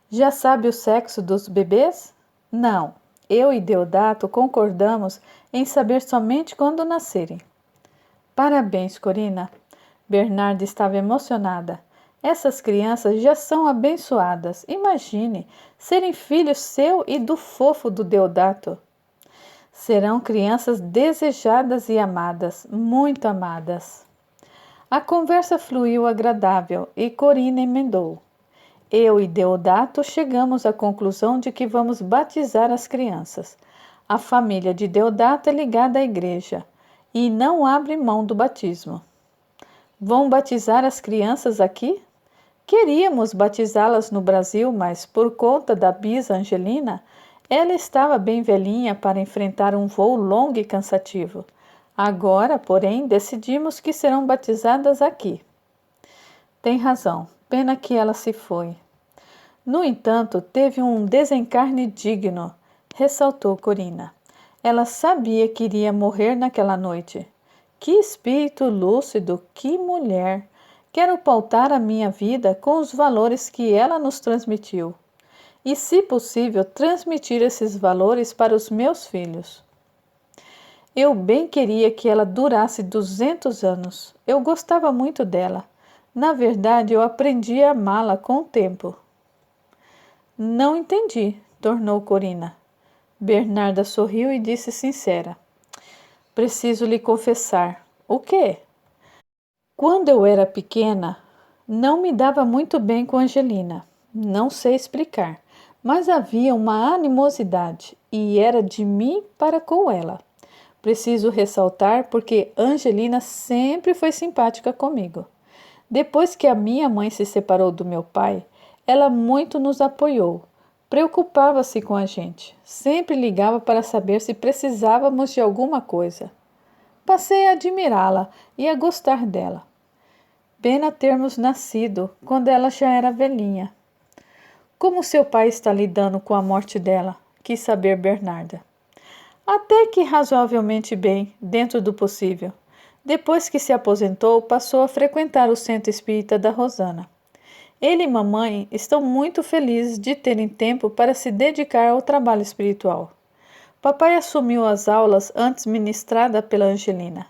Speaker 1: Já sabe o sexo dos bebês? Não. Eu e Deodato concordamos em saber somente quando nascerem. Parabéns, Corina. Bernarda estava emocionada. Essas crianças já são abençoadas. Imagine serem filhos seu e do fofo do Deodato. Serão crianças desejadas e amadas, muito amadas. A conversa fluiu agradável e Corina emendou. Eu e Deodato chegamos à conclusão de que vamos batizar as crianças. A família de Deodato é ligada à igreja e não abre mão do batismo. Vão batizar as crianças aqui? Queríamos batizá-las no Brasil, mas por conta da bisa Angelina, ela estava bem velhinha para enfrentar um voo longo e cansativo. Agora, porém, decidimos que serão batizadas aqui. Tem razão, pena que ela se foi. No entanto, teve um desencarne digno, ressaltou Corina. Ela sabia que iria morrer naquela noite. Que espírito lúcido, que mulher! Quero pautar a minha vida com os valores que ela nos transmitiu. E, se possível, transmitir esses valores para os meus filhos. Eu bem queria que ela durasse 200 anos. Eu gostava muito dela. Na verdade, eu aprendi a amá-la com o tempo. Não entendi, tornou Corina. Bernarda sorriu e disse sincera. Preciso lhe confessar. O quê? Quando eu era pequena, não me dava muito bem com Angelina. Não sei explicar, mas havia uma animosidade e era de mim para com ela. Preciso ressaltar porque Angelina sempre foi simpática comigo. Depois que a minha mãe se separou do meu pai, ela muito nos apoiou. Preocupava-se com a gente. Sempre ligava para saber se precisávamos de alguma coisa. Passei a admirá-la e a gostar dela. Pena termos nascido quando ela já era velhinha. Como seu pai está lidando com a morte dela? Quis saber Bernarda. Até que razoavelmente bem, dentro do possível. Depois que se aposentou, passou a frequentar o centro espírita da Rosana. Ele e mamãe estão muito felizes de terem tempo para se dedicar ao trabalho espiritual. Papai assumiu as aulas antes ministrada pela Angelina.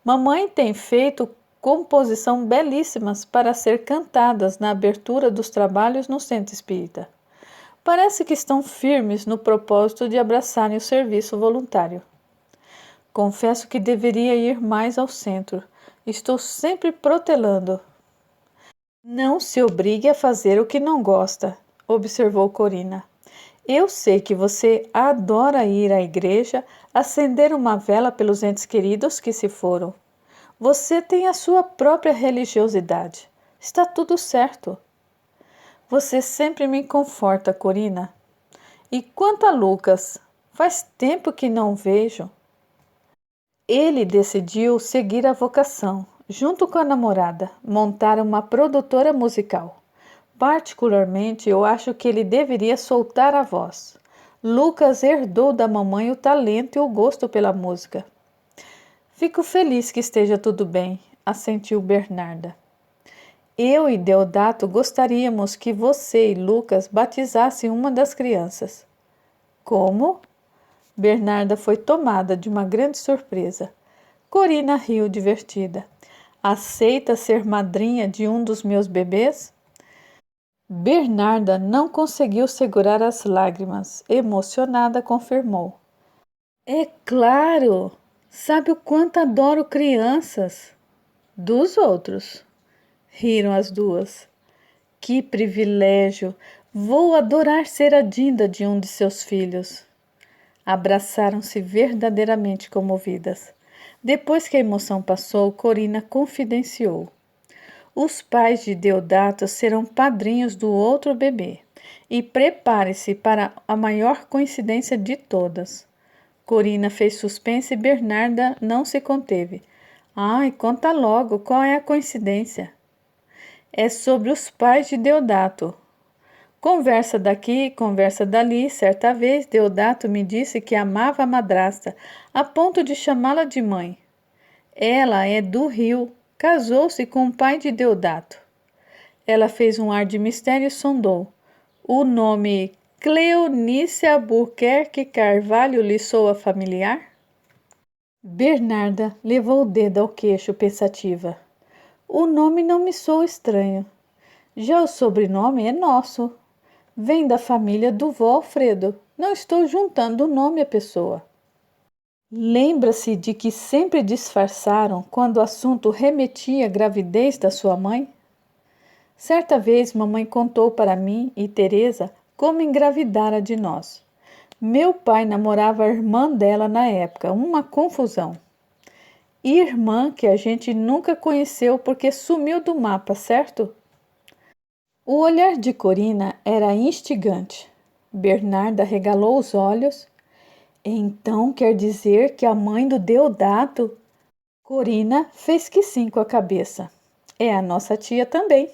Speaker 1: Mamãe tem feito composição belíssimas para ser cantadas na abertura dos trabalhos no centro espírita. Parece que estão firmes no propósito de abraçarem o serviço voluntário. Confesso que deveria ir mais ao centro. Estou sempre protelando. Não se obrigue a fazer o que não gosta, observou Corina. Eu sei que você adora ir à igreja, acender uma vela pelos entes queridos que se foram. Você tem a sua própria religiosidade. Está tudo certo. Você sempre me conforta, Corina. E quanto a Lucas, faz tempo que não vejo. Ele decidiu seguir a vocação. Junto com a namorada, montaram uma produtora musical. Particularmente, eu acho que ele deveria soltar a voz. Lucas herdou da mamãe o talento e o gosto pela música. Fico feliz que esteja tudo bem, assentiu Bernarda. Eu e Deodato gostaríamos que você e Lucas batizassem uma das crianças. Como? Bernarda foi tomada de uma grande surpresa. Corina riu divertida. Aceita ser madrinha de um dos meus bebês? Bernarda não conseguiu segurar as lágrimas. Emocionada, confirmou. É claro! Sabe o quanto adoro crianças? Dos outros. Riram as duas. Que privilégio! Vou adorar ser a Dinda de um de seus filhos. Abraçaram-se verdadeiramente comovidas. Depois que a emoção passou, Corina confidenciou. Os pais de Deodato serão padrinhos do outro bebê. E prepare-se para a maior coincidência de todas. Corina fez suspense e Bernarda não se conteve. Ai, conta logo, qual é a coincidência? É sobre os pais de Deodato. Conversa daqui, conversa dali. Certa vez, Deodato me disse que amava a madrasta, a ponto de chamá-la de mãe. Ela é do Rio, casou-se com o pai de Deodato. Ela fez um ar de mistério e sondou. O nome Cleonice Albuquerque Carvalho lhe soa familiar? Bernarda levou o dedo ao queixo pensativa. O nome não me soa estranho. Já o sobrenome é nosso. Vem da família do vô Alfredo. Não estou juntando o nome à pessoa. Lembra-se de que sempre disfarçaram quando o assunto remetia à gravidez da sua mãe? Certa vez mamãe contou para mim e Teresa como engravidara de nós. Meu pai namorava a irmã dela na época, uma confusão. Irmã que a gente nunca conheceu porque sumiu do mapa, certo? O olhar de Corina era instigante. Bernarda regalou os olhos. Então quer dizer que a mãe do Deodato... Corina fez que sim com a cabeça. É a nossa tia também.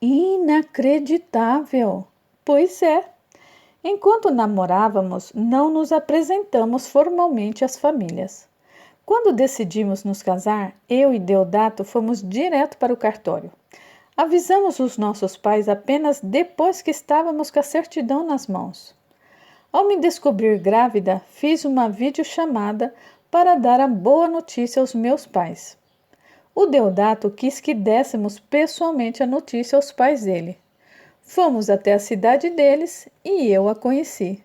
Speaker 1: Inacreditável! Pois é. Enquanto namorávamos, não nos apresentamos formalmente às famílias. Quando decidimos nos casar, eu e Deodato fomos direto para o cartório. Avisamos os nossos pais apenas depois que estávamos com a certidão nas mãos. Ao me descobrir grávida, fiz uma videochamada para dar a boa notícia aos meus pais. O Deodato quis que dessemos pessoalmente a notícia aos pais dele. Fomos até a cidade deles e eu a conheci.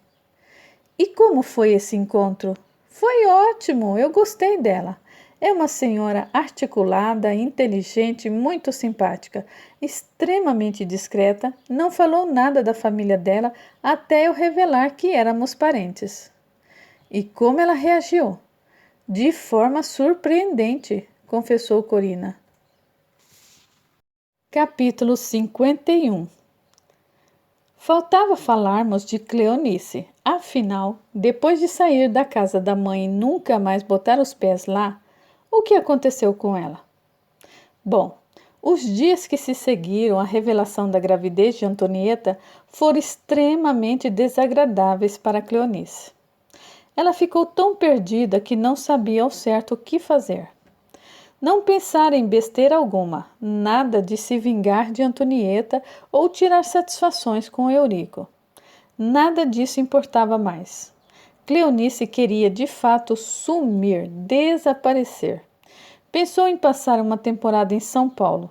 Speaker 1: E como foi esse encontro? Foi ótimo, eu gostei dela. É uma senhora articulada, inteligente, muito simpática, extremamente discreta, não falou nada da família dela até eu revelar que éramos parentes. E como ela reagiu? De forma surpreendente, confessou Corina. Capítulo 51. Faltava falarmos de Cleonice. Afinal, depois de sair da casa da mãe e nunca mais botar os pés lá, o que aconteceu com ela? Bom, os dias que se seguiram à revelação da gravidez de Antonieta foram extremamente desagradáveis para Cleonice. Ela ficou tão perdida que não sabia ao certo o que fazer. Não pensara em besteira alguma, nada de se vingar de Antonieta ou tirar satisfações com Eurico. Nada disso importava mais. Cleonice queria de fato sumir, desaparecer. Pensou em passar uma temporada em São Paulo.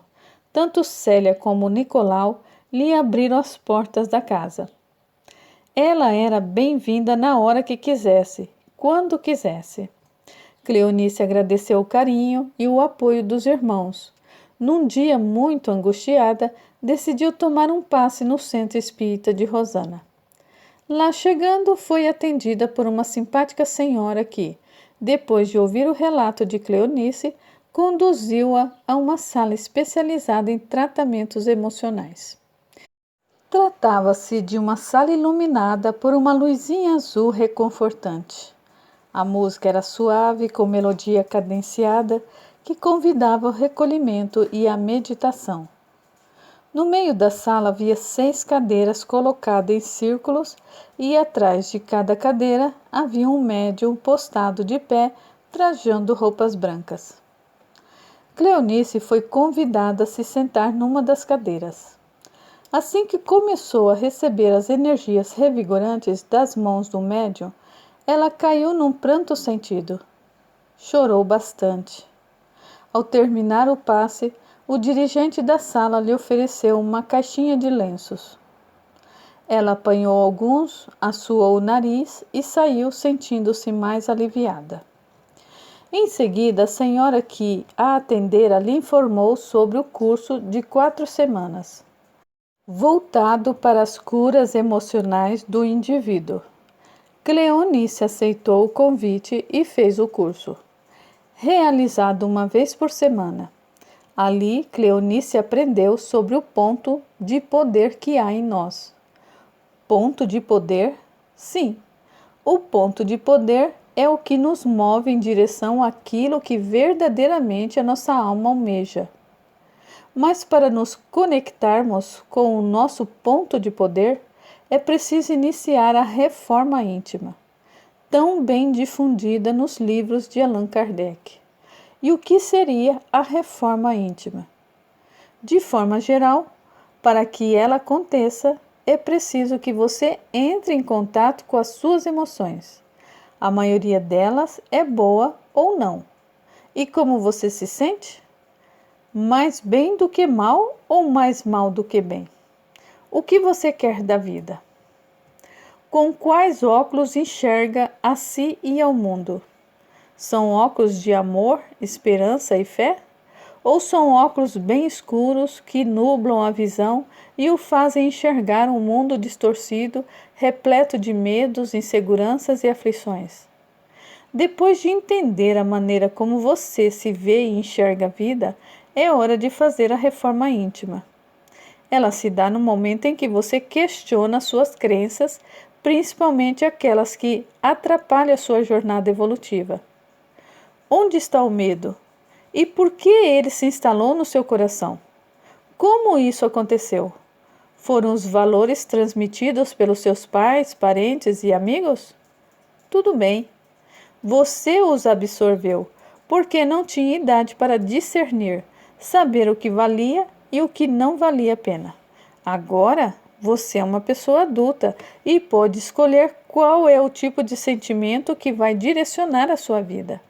Speaker 1: Tanto Célia como Nicolau lhe abriram as portas da casa. Ela era bem-vinda na hora que quisesse, quando quisesse. Cleonice agradeceu o carinho e o apoio dos irmãos. Num dia muito angustiada, decidiu tomar um passe no centro espírita de Rosana. Lá chegando, foi atendida por uma simpática senhora que, depois de ouvir o relato de Cleonice, conduziu-a a uma sala especializada em tratamentos emocionais. Tratava-se de uma sala iluminada por uma luzinha azul reconfortante. A música era suave, com melodia cadenciada, que convidava ao recolhimento e à meditação. No meio da sala havia 6 cadeiras colocadas em círculos e atrás de cada cadeira havia um médium postado de pé, trajando roupas brancas. Cleonice foi convidada a se sentar numa das cadeiras. Assim que começou a receber as energias revigorantes das mãos do médium, ela caiu num pranto sentido. Chorou bastante. Ao terminar o passe, o dirigente da sala lhe ofereceu uma caixinha de lenços. Ela apanhou alguns, assoou o nariz e saiu sentindo-se mais aliviada. Em seguida, a senhora que a atendera lhe informou sobre o curso de 4 semanas, voltado para as curas emocionais do indivíduo. Cleonice aceitou o convite e fez o curso, realizado uma vez por semana. Ali, Cleonice aprendeu sobre o ponto de poder que há em nós. Ponto de poder? Sim, o ponto de poder é o que nos move em direção àquilo que verdadeiramente a nossa alma almeja. Mas para nos conectarmos com o nosso ponto de poder, é preciso iniciar a reforma íntima, tão bem difundida nos livros de Allan Kardec. E o que seria a reforma íntima? De forma geral, para que ela aconteça, é preciso que você entre em contato com as suas emoções. A maioria delas é boa ou não. E como você se sente? Mais bem do que mal ou mais mal do que bem? O que você quer da vida? Com quais óculos enxerga a si e ao mundo? São óculos de amor, esperança e fé? Ou são óculos bem escuros que nublam a visão e o fazem enxergar um mundo distorcido, repleto de medos, inseguranças e aflições? Depois de entender a maneira como você se vê e enxerga a vida, é hora de fazer a reforma íntima. Ela se dá no momento em que você questiona suas crenças, principalmente aquelas que atrapalham a sua jornada evolutiva. Onde está o medo? E por que ele se instalou no seu coração? Como isso aconteceu? Foram os valores transmitidos pelos seus pais, parentes e amigos? Tudo bem. Você os absorveu, porque não tinha idade para discernir, saber o que valia e o que não valia a pena. Agora, você é uma pessoa adulta e pode escolher qual é o tipo de sentimento que vai direcionar a sua vida.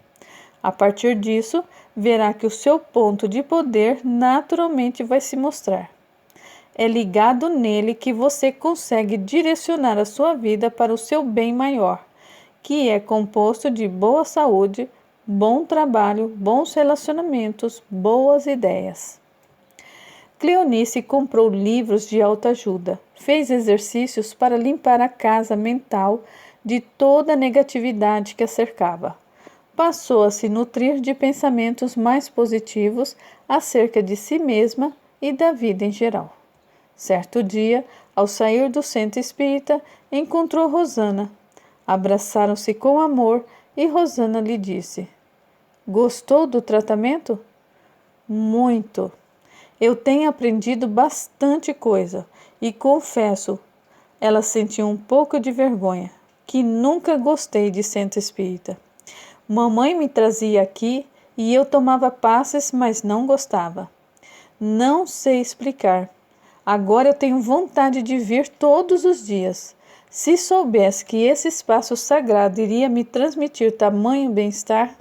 Speaker 1: A partir disso, verá que o seu ponto de poder naturalmente vai se mostrar. É ligado nele que você consegue direcionar a sua vida para o seu bem maior, que é composto de boa saúde, bom trabalho, bons relacionamentos, boas ideias. Cleonice comprou livros de autoajuda, fez exercícios para limpar a casa mental de toda a negatividade que a cercava. Passou a se nutrir de pensamentos mais positivos acerca de si mesma e da vida em geral. Certo dia, ao sair do centro espírita, encontrou Rosana. Abraçaram-se com amor e Rosana lhe disse: "Gostou do tratamento?" "Muito. Eu tenho aprendido bastante coisa e confesso," ela sentiu um pouco de vergonha, "que nunca gostei de centro espírita. Mamãe me trazia aqui e eu tomava passes, mas não gostava. Não sei explicar. Agora eu tenho vontade de vir todos os dias. Se soubesse que esse espaço sagrado iria me transmitir tamanho bem-estar."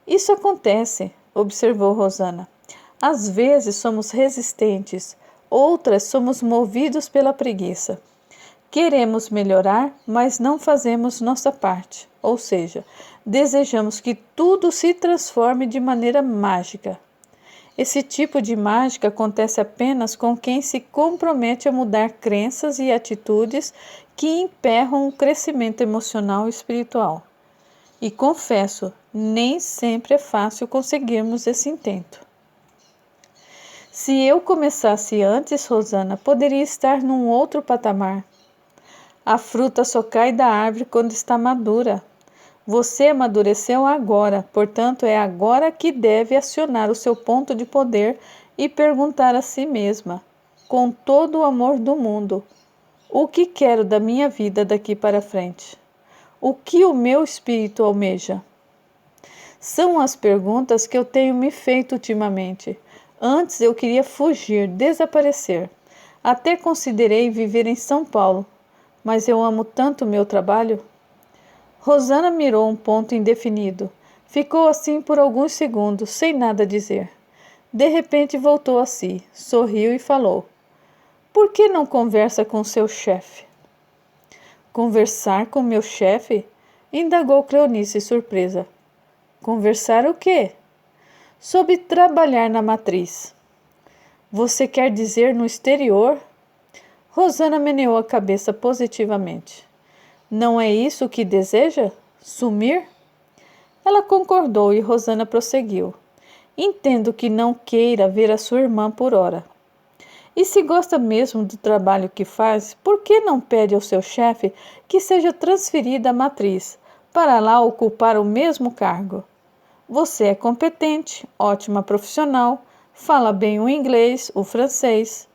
Speaker 1: "Isso acontece," observou Rosana. "Às vezes somos resistentes, outras somos movidos pela preguiça. Queremos melhorar, mas não fazemos nossa parte, ou seja, desejamos que tudo se transforme de maneira mágica. Esse tipo de mágica acontece apenas com quem se compromete a mudar crenças e atitudes que emperram o crescimento emocional e espiritual. E confesso, nem sempre é fácil conseguirmos esse intento." "Se eu começasse antes, Rosana, poderia estar num outro patamar. A fruta só cai da árvore quando está madura. Você amadureceu agora, portanto é agora que deve acionar o seu ponto de poder e perguntar a si mesma, com todo o amor do mundo: o que quero da minha vida daqui para frente? O que o meu espírito almeja?" São as perguntas que eu tenho me feito ultimamente. Antes eu queria fugir, desaparecer. Até considerei viver em São Paulo, mas eu amo tanto o meu trabalho. Rosana mirou um ponto indefinido. Ficou assim por alguns segundos, sem nada dizer. De repente voltou a si, sorriu e falou: "Por que não conversa com seu chefe?" "Conversar com meu chefe?" indagou Cleonice, surpresa. "Conversar o quê?" "Sobre trabalhar na matriz." "Você quer dizer no exterior?" Rosana meneou a cabeça positivamente. "Não é isso que deseja? Sumir?" Ela concordou e Rosana prosseguiu: "Entendo que não queira ver a sua irmã por ora. E se gosta mesmo do trabalho que faz, por que não pede ao seu chefe que seja transferida à matriz, para lá ocupar o mesmo cargo? Você é competente, ótima profissional, fala bem o inglês, o francês."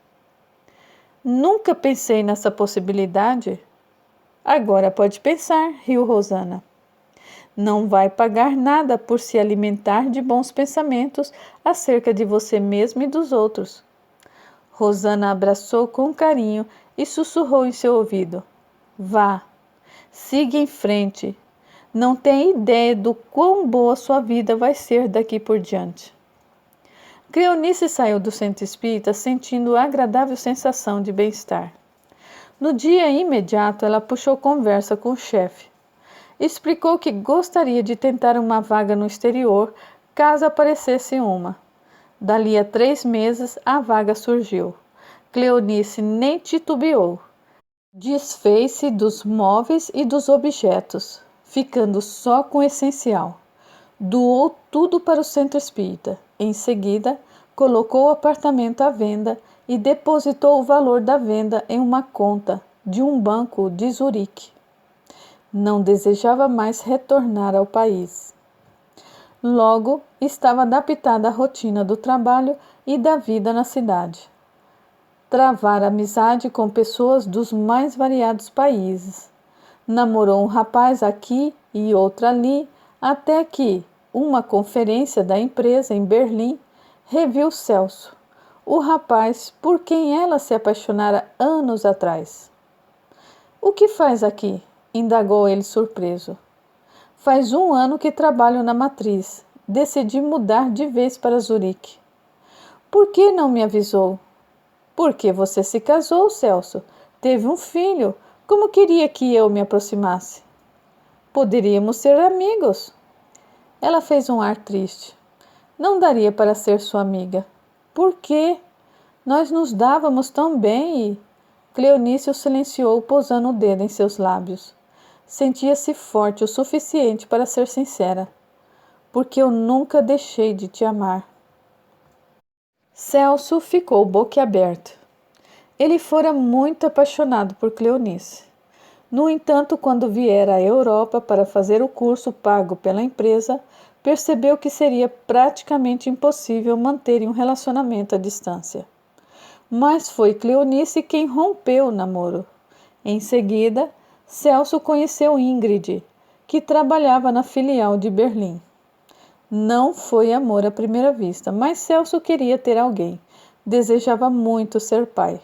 Speaker 1: "Nunca pensei nessa possibilidade." "Agora pode pensar," riu Rosana. "Não vai pagar nada por se alimentar de bons pensamentos acerca de você mesmo e dos outros." Rosana abraçou com carinho e sussurrou em seu ouvido: "Vá, siga em frente. Não tem ideia do quão boa sua vida vai ser daqui por diante." Cleonice saiu do centro espírita sentindo a agradável sensação de bem-estar. No dia imediato, ela puxou conversa com o chefe. Explicou que gostaria de tentar uma vaga no exterior, caso aparecesse uma. Dali a 3 meses, a vaga surgiu. Cleonice nem titubeou. Desfez-se dos móveis e dos objetos, ficando só com o essencial. Doou tudo para o centro espírita. Em seguida, colocou o apartamento à venda e depositou o valor da venda em uma conta de um banco de Zurique. Não desejava mais retornar ao país. Logo, estava adaptada à rotina do trabalho e da vida na cidade. Travara amizade com pessoas dos mais variados países. Namorou um rapaz aqui e outro ali, até que, uma conferência da empresa em Berlim, reviu Celso, o rapaz por quem ela se apaixonara anos atrás. "O que faz aqui?" indagou ele surpreso. "Faz 1 ano que trabalho na matriz. Decidi mudar de vez para Zurique." "Por que não me avisou?" "Porque você se casou, Celso. Teve um filho. Como queria que eu me aproximasse?" "Poderíamos ser amigos." Ela fez um ar triste. Não daria para ser sua amiga. Por quê? Nós nos dávamos tão bem e... Cleonice o silenciou, pousando o dedo em seus lábios. Sentia-se forte o suficiente para ser sincera. Porque eu nunca deixei de te amar. Celso ficou boquiaberto. Ele fora muito apaixonado por Cleonice. No entanto, quando viera à Europa para fazer o curso pago pela empresa, percebeu que seria praticamente impossível manterem um relacionamento à distância. Mas foi Cleonice quem rompeu o namoro. Em seguida, Celso conheceu Ingrid, que trabalhava na filial de Berlim. Não foi amor à primeira vista, mas Celso queria ter alguém. Desejava muito ser pai.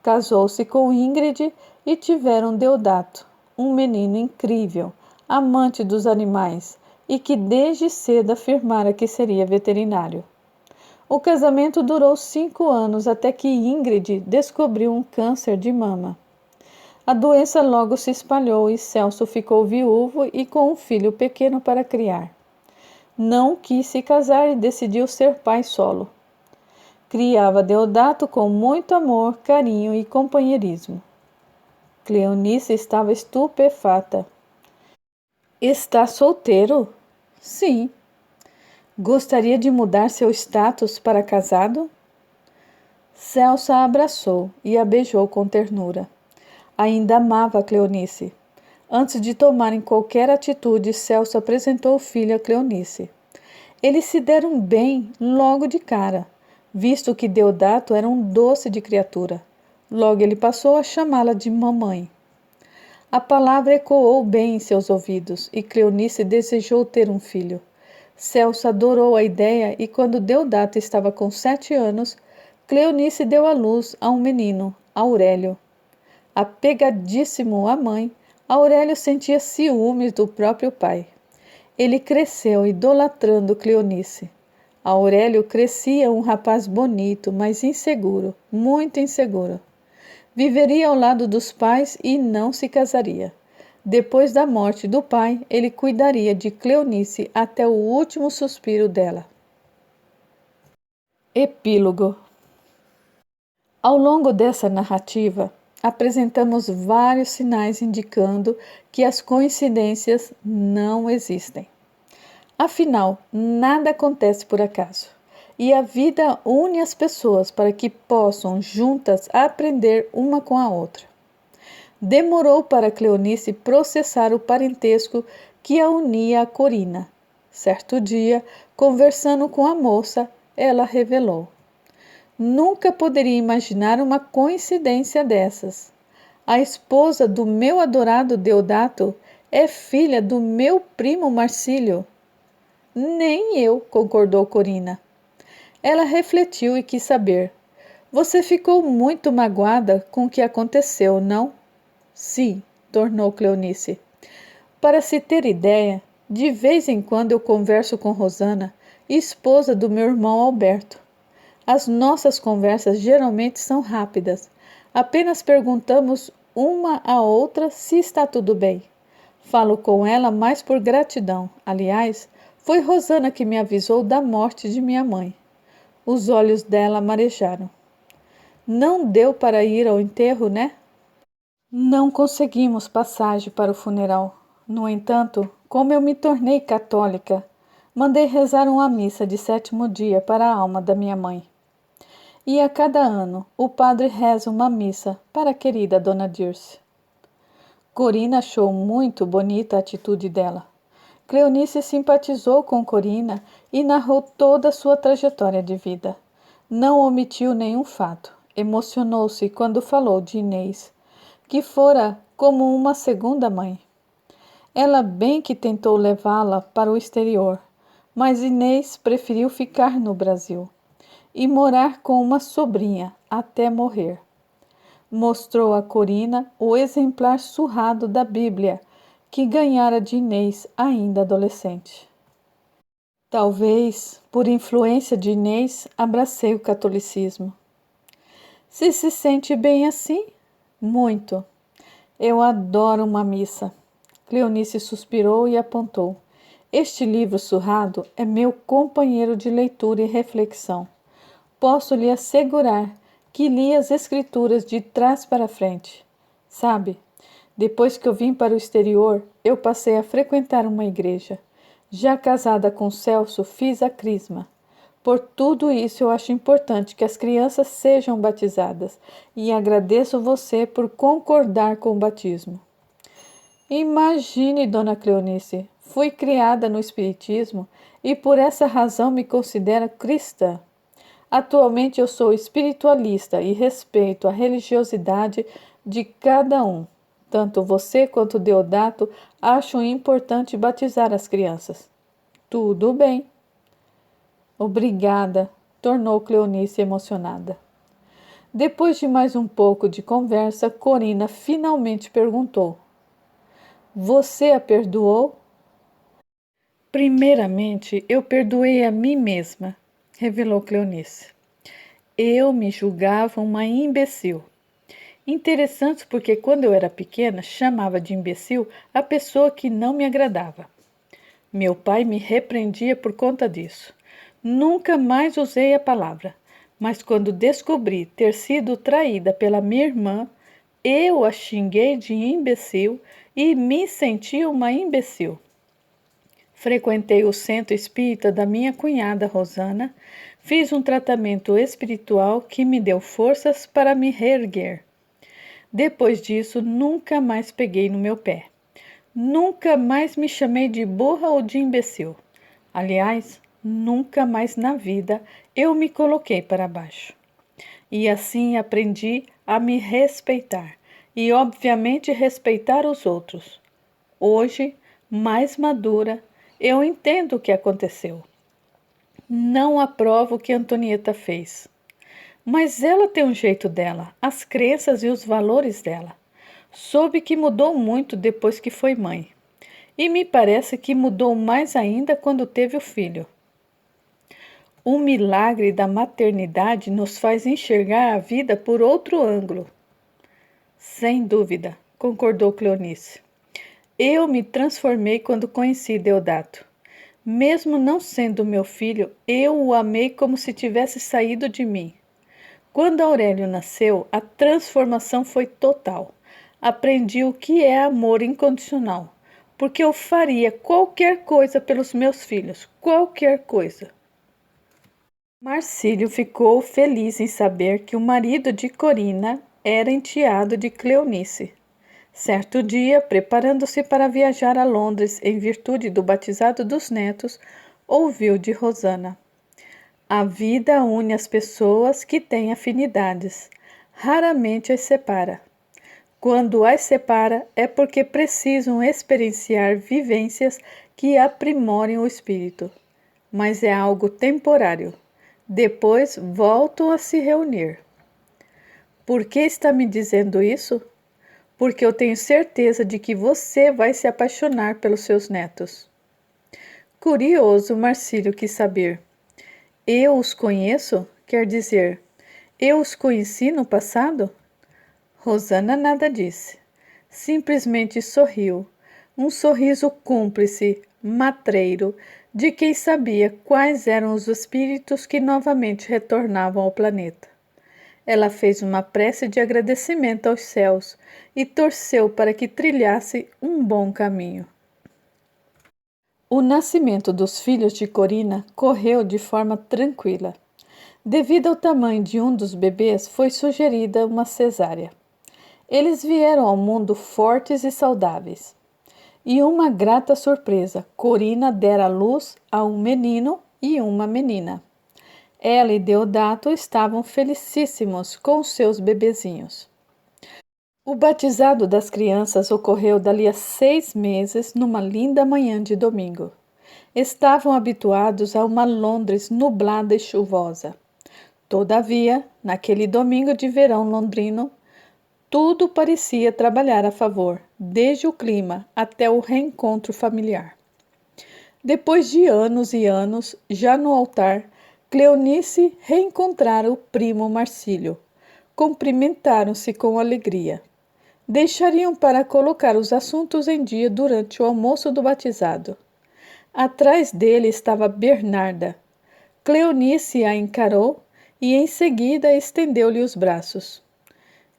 Speaker 1: Casou-se com Ingrid e tiveram Deodato, um menino incrível, amante dos animais e que desde cedo afirmara que seria veterinário. O casamento durou 5 anos até que Ingrid descobriu um câncer de mama. A doença logo se espalhou e Celso ficou viúvo e com um filho pequeno para criar. Não quis se casar e decidiu ser pai solo. Criava Deodato com muito amor, carinho e companheirismo. Cleonice estava estupefata. Está solteiro? Sim. Gostaria de mudar seu status para casado? Celso a abraçou e a beijou com ternura. Ainda amava Cleonice. Antes de tomarem qualquer atitude, Celso apresentou o filho a Cleonice. Eles se deram bem logo de cara, visto que Deodato era um doce de criatura. Logo ele passou a chamá-la de mamãe. A palavra ecoou bem em seus ouvidos e Cleonice desejou ter um filho. Celso adorou a ideia e quando Deodato estava com 7 anos, Cleonice deu à luz a um menino, Aurélio. Apegadíssimo à mãe, Aurélio sentia ciúmes do próprio pai. Ele cresceu idolatrando Cleonice. Aurélio crescia um rapaz bonito, mas inseguro, muito inseguro. Viveria ao lado dos pais e não se casaria. Depois da morte do pai, ele cuidaria de Cleonice até o último suspiro dela. Epílogo. Ao longo dessa narrativa, apresentamos vários sinais indicando que as coincidências não existem. Afinal, nada acontece por acaso, e a vida une as pessoas para que possam juntas aprender uma com a outra. Demorou para Cleonice processar o parentesco que a unia a Corina. Certo dia, conversando com a moça, ela revelou: nunca poderia imaginar uma coincidência dessas. A esposa do meu adorado Deodato é filha do meu primo Marcílio. Nem eu, concordou Corina. Ela refletiu e quis saber: você ficou muito magoada com o que aconteceu, não? Sim, tornou Cleonice. Para se ter ideia, de vez em quando eu converso com Rosana, esposa do meu irmão Alberto. As nossas conversas geralmente são rápidas. Apenas perguntamos uma à outra se está tudo bem. Falo com ela mais por gratidão. Aliás, foi Rosana que me avisou da morte de minha mãe. Os olhos dela marejaram. Não deu para ir ao enterro, né? Não conseguimos passagem para o funeral. No entanto, como eu me tornei católica, mandei rezar uma missa de 7º dia para a alma da minha mãe. E a cada ano, o padre reza uma missa para a querida Dona Dirce. Corina achou muito bonita a atitude dela. Cleonice simpatizou com Corina e narrou toda a sua trajetória de vida. Não omitiu nenhum fato. Emocionou-se quando falou de Inês, que fora como uma segunda mãe. Ela bem que tentou levá-la para o exterior, mas Inês preferiu ficar no Brasil e morar com uma sobrinha até morrer. Mostrou a Corina o exemplar surrado da Bíblia que ganhara de Inês ainda adolescente. Talvez, por influência de Inês, abracei o catolicismo. Se sente bem assim? Muito. Eu adoro uma missa. Cleonice suspirou e apontou. Este livro surrado é meu companheiro de leitura e reflexão. Posso lhe assegurar que li as escrituras de trás para frente. Sabe, depois que eu vim para o exterior, eu passei a frequentar uma igreja. Já casada com Celso, fiz a crisma. Por tudo isso, eu acho importante que as crianças sejam batizadas e agradeço você por concordar com o batismo. Imagine, Dona Cleonice, fui criada no Espiritismo e por essa razão me considero cristã. Atualmente eu sou espiritualista e respeito a religiosidade de cada um. Tanto você quanto Deodato acham importante batizar as crianças. Tudo bem. Obrigada, tornou Cleonice emocionada. Depois de mais um pouco de conversa, Corina finalmente perguntou: Você a perdoou? Primeiramente, eu perdoei a mim mesma, revelou Cleonice. Eu me julgava uma imbecil. Interessante porque quando eu era pequena, chamava de imbecil a pessoa que não me agradava. Meu pai me repreendia por conta disso. Nunca mais usei a palavra, mas quando descobri ter sido traída pela minha irmã, eu a xinguei de imbecil e me senti uma imbecil. Frequentei o centro espírita da minha cunhada Rosana, fiz um tratamento espiritual que me deu forças para me reerguer. Depois disso, nunca mais peguei no meu pé. Nunca mais me chamei de burra ou de imbecil. Aliás, nunca mais na vida eu me coloquei para baixo. E assim aprendi a me respeitar e, obviamente, respeitar os outros. Hoje, mais madura, eu entendo o que aconteceu. Não aprovo o que Antonieta fez. Mas ela tem um jeito dela, as crenças e os valores dela. Soube que mudou muito depois que foi mãe. E me parece que mudou mais ainda quando teve o filho. O milagre da maternidade nos faz enxergar a vida por outro ângulo. Sem dúvida, concordou Cleonice. Eu me transformei quando conheci Deodato. Mesmo não sendo meu filho, eu o amei como se tivesse saído de mim. Quando Aurélio nasceu, a transformação foi total. Aprendi o que é amor incondicional, porque eu faria qualquer coisa pelos meus filhos, qualquer coisa. Marcílio ficou feliz em saber que o marido de Corina era enteado de Cleonice. Certo dia, preparando-se para viajar a Londres em virtude do batizado dos netos, ouviu de Rosana: A vida une as pessoas que têm afinidades, raramente as separa. Quando as separa, é porque precisam experienciar vivências que aprimorem o espírito. Mas é algo temporário. Depois voltam a se reunir. Por que está me dizendo isso? Porque eu tenho certeza de que você vai se apaixonar pelos seus netos. Curioso, Marcílio quis saber. Eu os conheço? Quer dizer, eu os conheci no passado? Rosana nada disse. Simplesmente sorriu. Um sorriso cúmplice, matreiro, de quem sabia quais eram os espíritos que novamente retornavam ao planeta. Ela fez uma prece de agradecimento aos céus e torceu para que trilhasse um bom caminho. O nascimento dos filhos de Corina correu de forma tranquila. Devido ao tamanho de um dos bebês, foi sugerida uma cesárea. Eles vieram ao mundo fortes e saudáveis. E uma grata surpresa, Corina dera à luz a um menino e uma menina. Ela e Deodato estavam felicíssimos com seus bebezinhos. O batizado das crianças ocorreu dali a 6 meses, numa linda manhã de domingo. Estavam habituados a uma Londres nublada e chuvosa. Todavia, naquele domingo de verão londrino, tudo parecia trabalhar a favor, desde o clima até o reencontro familiar. Depois de anos e anos, já no altar, Cleonice reencontrara o primo Marcílio. Cumprimentaram-se com alegria. Deixariam para colocar os assuntos em dia durante o almoço do batizado. Atrás dele estava Bernarda. Cleonice a encarou e em seguida estendeu-lhe os braços.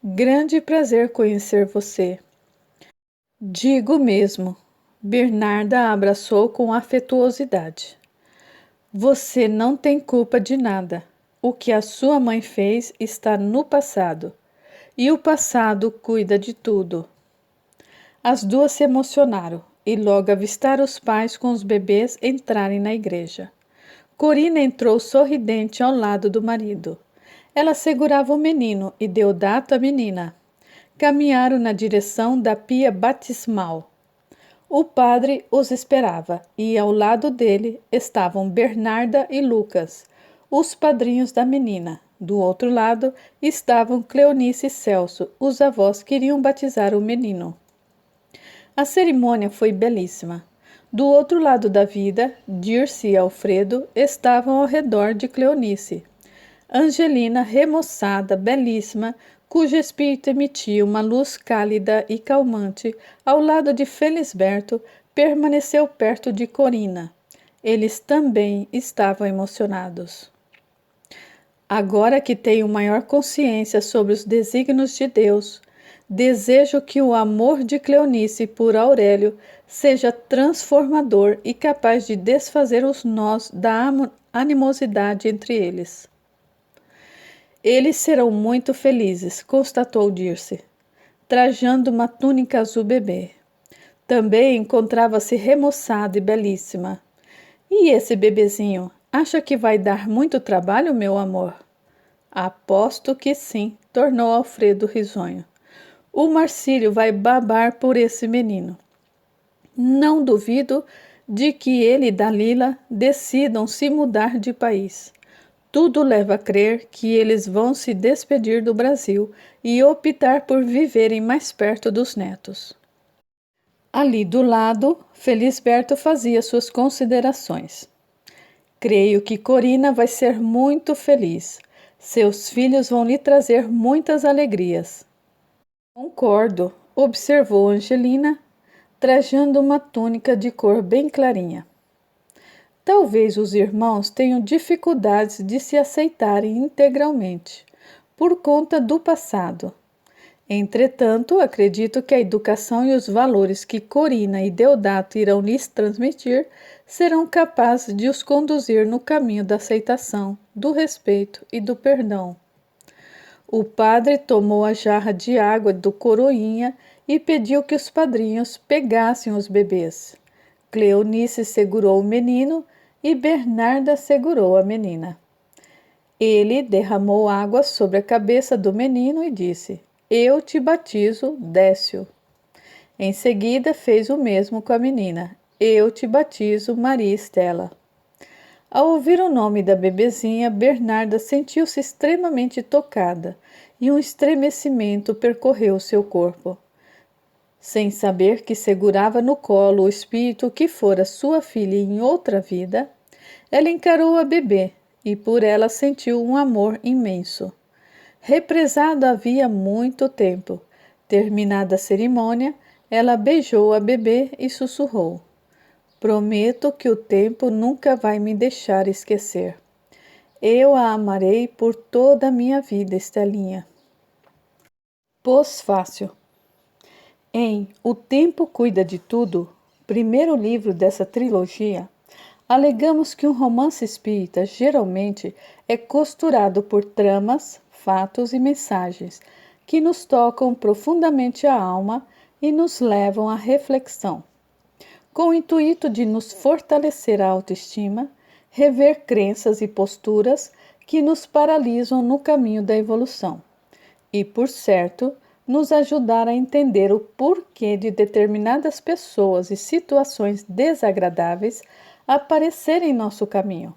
Speaker 1: Grande prazer conhecer você. Digo mesmo. Bernarda a abraçou com afetuosidade. Você não tem culpa de nada. O que a sua mãe fez está no passado. E o passado cuida de tudo. As duas se emocionaram e logo avistaram os pais com os bebês entrarem na igreja. Corina entrou sorridente ao lado do marido. Ela segurava o menino e Deodato a menina. Caminharam na direção da pia batismal. O padre os esperava e ao lado dele estavam Bernarda e Lucas, os padrinhos da menina. Do outro lado estavam Cleonice e Celso, os avós que iriam batizar o menino. A cerimônia foi belíssima. Do outro lado da vida, Dirce e Alfredo estavam ao redor de Cleonice. Angelina, remoçada, belíssima, cujo espírito emitia uma luz cálida e calmante, ao lado de Felisberto, permaneceu perto de Corina. Eles também estavam emocionados. Agora que tenho maior consciência sobre os desígnios de Deus, desejo que o amor de Cleonice por Aurélio seja transformador e capaz de desfazer os nós da animosidade entre eles. Eles serão muito felizes, constatou Dirce, trajando uma túnica azul bebê. Também encontrava-se remoçada e belíssima. E esse bebezinho, acha que vai dar muito trabalho, meu amor? Aposto que sim, tornou Alfredo risonho. O Marcílio vai babar por esse menino. Não duvido de que ele e Dalila decidam se mudar de país. Tudo leva a crer que eles vão se despedir do Brasil e optar por viverem mais perto dos netos. Ali do lado, Felisberto fazia suas considerações. Creio que Corina vai ser muito feliz. Seus filhos vão lhe trazer muitas alegrias. Concordo, observou Angelina, trajando uma túnica de cor bem clarinha. Talvez os irmãos tenham dificuldades de se aceitarem integralmente, por conta do passado. Entretanto, acredito que a educação e os valores que Corina e Deodato irão lhes transmitir serão capazes de os conduzir no caminho da aceitação, do respeito e do perdão. O padre tomou a jarra de água do coroinha e pediu que os padrinhos pegassem os bebês. Cleonice segurou o menino e Bernarda segurou a menina. Ele derramou água sobre a cabeça do menino e disse: Eu te batizo, Décio. Em seguida fez o mesmo com a menina: Eu te batizo, Maria Estela. Ao ouvir o nome da bebezinha, Bernarda sentiu-se extremamente tocada e um estremecimento percorreu seu corpo. Sem saber que segurava no colo o espírito que fora sua filha em outra vida, ela encarou a bebê e por ela sentiu um amor imenso. Represado havia muito tempo. Terminada a cerimônia, ela beijou a bebê e sussurrou: Prometo que o tempo nunca vai me deixar esquecer. Eu a amarei por toda a minha vida, Estelinha. Pós-fácil. Em O Tempo Cuida de Tudo, primeiro livro dessa trilogia, alegamos que um romance espírita geralmente é costurado por tramas, fatos e mensagens que nos tocam profundamente a alma e nos levam à reflexão, com o intuito de nos fortalecer a autoestima, rever crenças e posturas que nos paralisam no caminho da evolução e, por certo, nos ajudar a entender o porquê de determinadas pessoas e situações desagradáveis aparecerem em nosso caminho.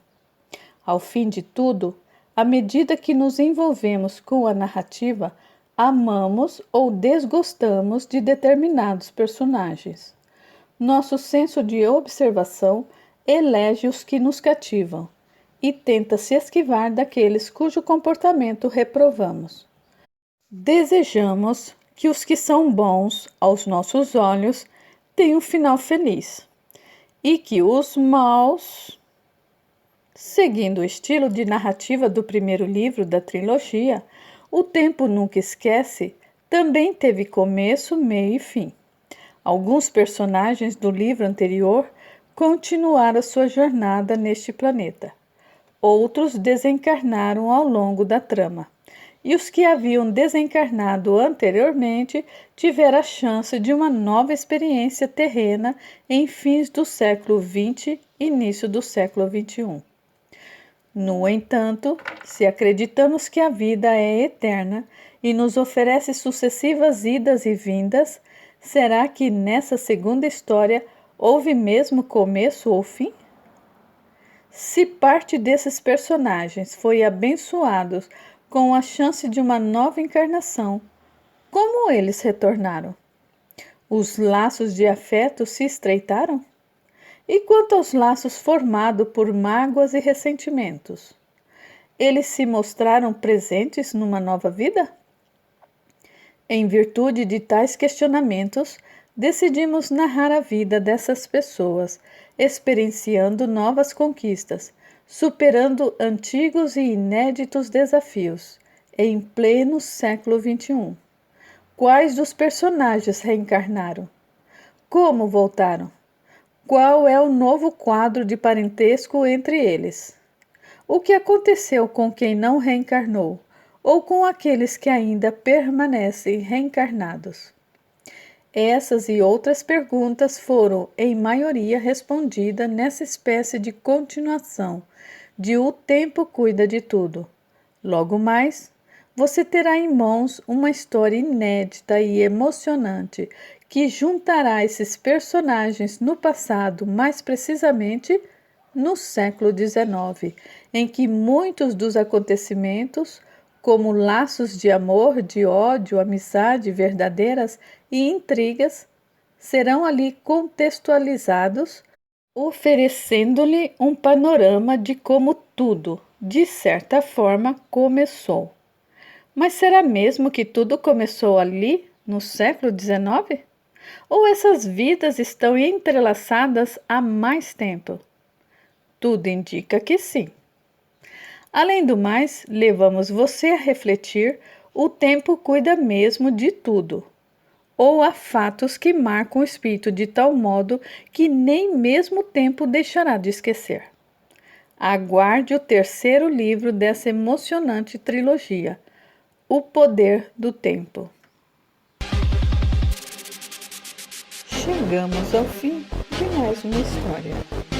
Speaker 1: Ao fim de tudo, à medida que nos envolvemos com a narrativa, amamos ou desgostamos de determinados personagens. Nosso senso de observação elege os que nos cativam e tenta se esquivar daqueles cujo comportamento reprovamos. Desejamos que os que são bons aos nossos olhos tenham um final feliz. e que os maus, seguindo o estilo de narrativa do primeiro livro da trilogia, O Tempo Nunca Esquece, também teve começo, meio e fim. Alguns personagens do livro anterior continuaram sua jornada neste planeta. Outros desencarnaram ao longo da trama. E os que haviam desencarnado anteriormente tiveram a chance de uma nova experiência terrena em fins do século XX e início do século XXI. No entanto, se acreditamos que a vida é eterna e nos oferece sucessivas idas e vindas, será que nessa segunda história houve mesmo começo ou fim? Se parte desses personagens foi abençoados com a chance de uma nova encarnação, como eles retornaram? Os laços de afeto se estreitaram? E quanto aos laços formados por mágoas e ressentimentos? Eles se mostraram presentes numa nova vida? Em virtude de tais questionamentos, decidimos narrar a vida dessas pessoas, experienciando novas conquistas, superando antigos e inéditos desafios, em pleno século XXI. Quais dos personagens reencarnaram? Como voltaram? Qual é o novo quadro de parentesco entre eles? O que aconteceu com quem não reencarnou, ou com aqueles que ainda permanecem reencarnados? Essas e outras perguntas foram, em maioria, respondidas nessa espécie de continuação de O Tempo Cuida de Tudo. Logo mais, você terá em mãos uma história inédita e emocionante que juntará esses personagens no passado, mais precisamente no século XIX, em que muitos dos acontecimentos, como laços de amor, de ódio, amizade verdadeiras e intrigas, serão ali contextualizados, oferecendo-lhe um panorama de como tudo, de certa forma, começou. Mas será mesmo que tudo começou ali, no século XIX? Ou essas vidas estão entrelaçadas há mais tempo? Tudo indica que sim. Além do mais, levamos você a refletir: o tempo cuida mesmo de tudo. Ou há fatos que marcam o espírito de tal modo que nem mesmo o tempo deixará de esquecer. Aguarde o terceiro livro dessa emocionante trilogia, O Poder do Tempo. Chegamos ao fim de mais uma história.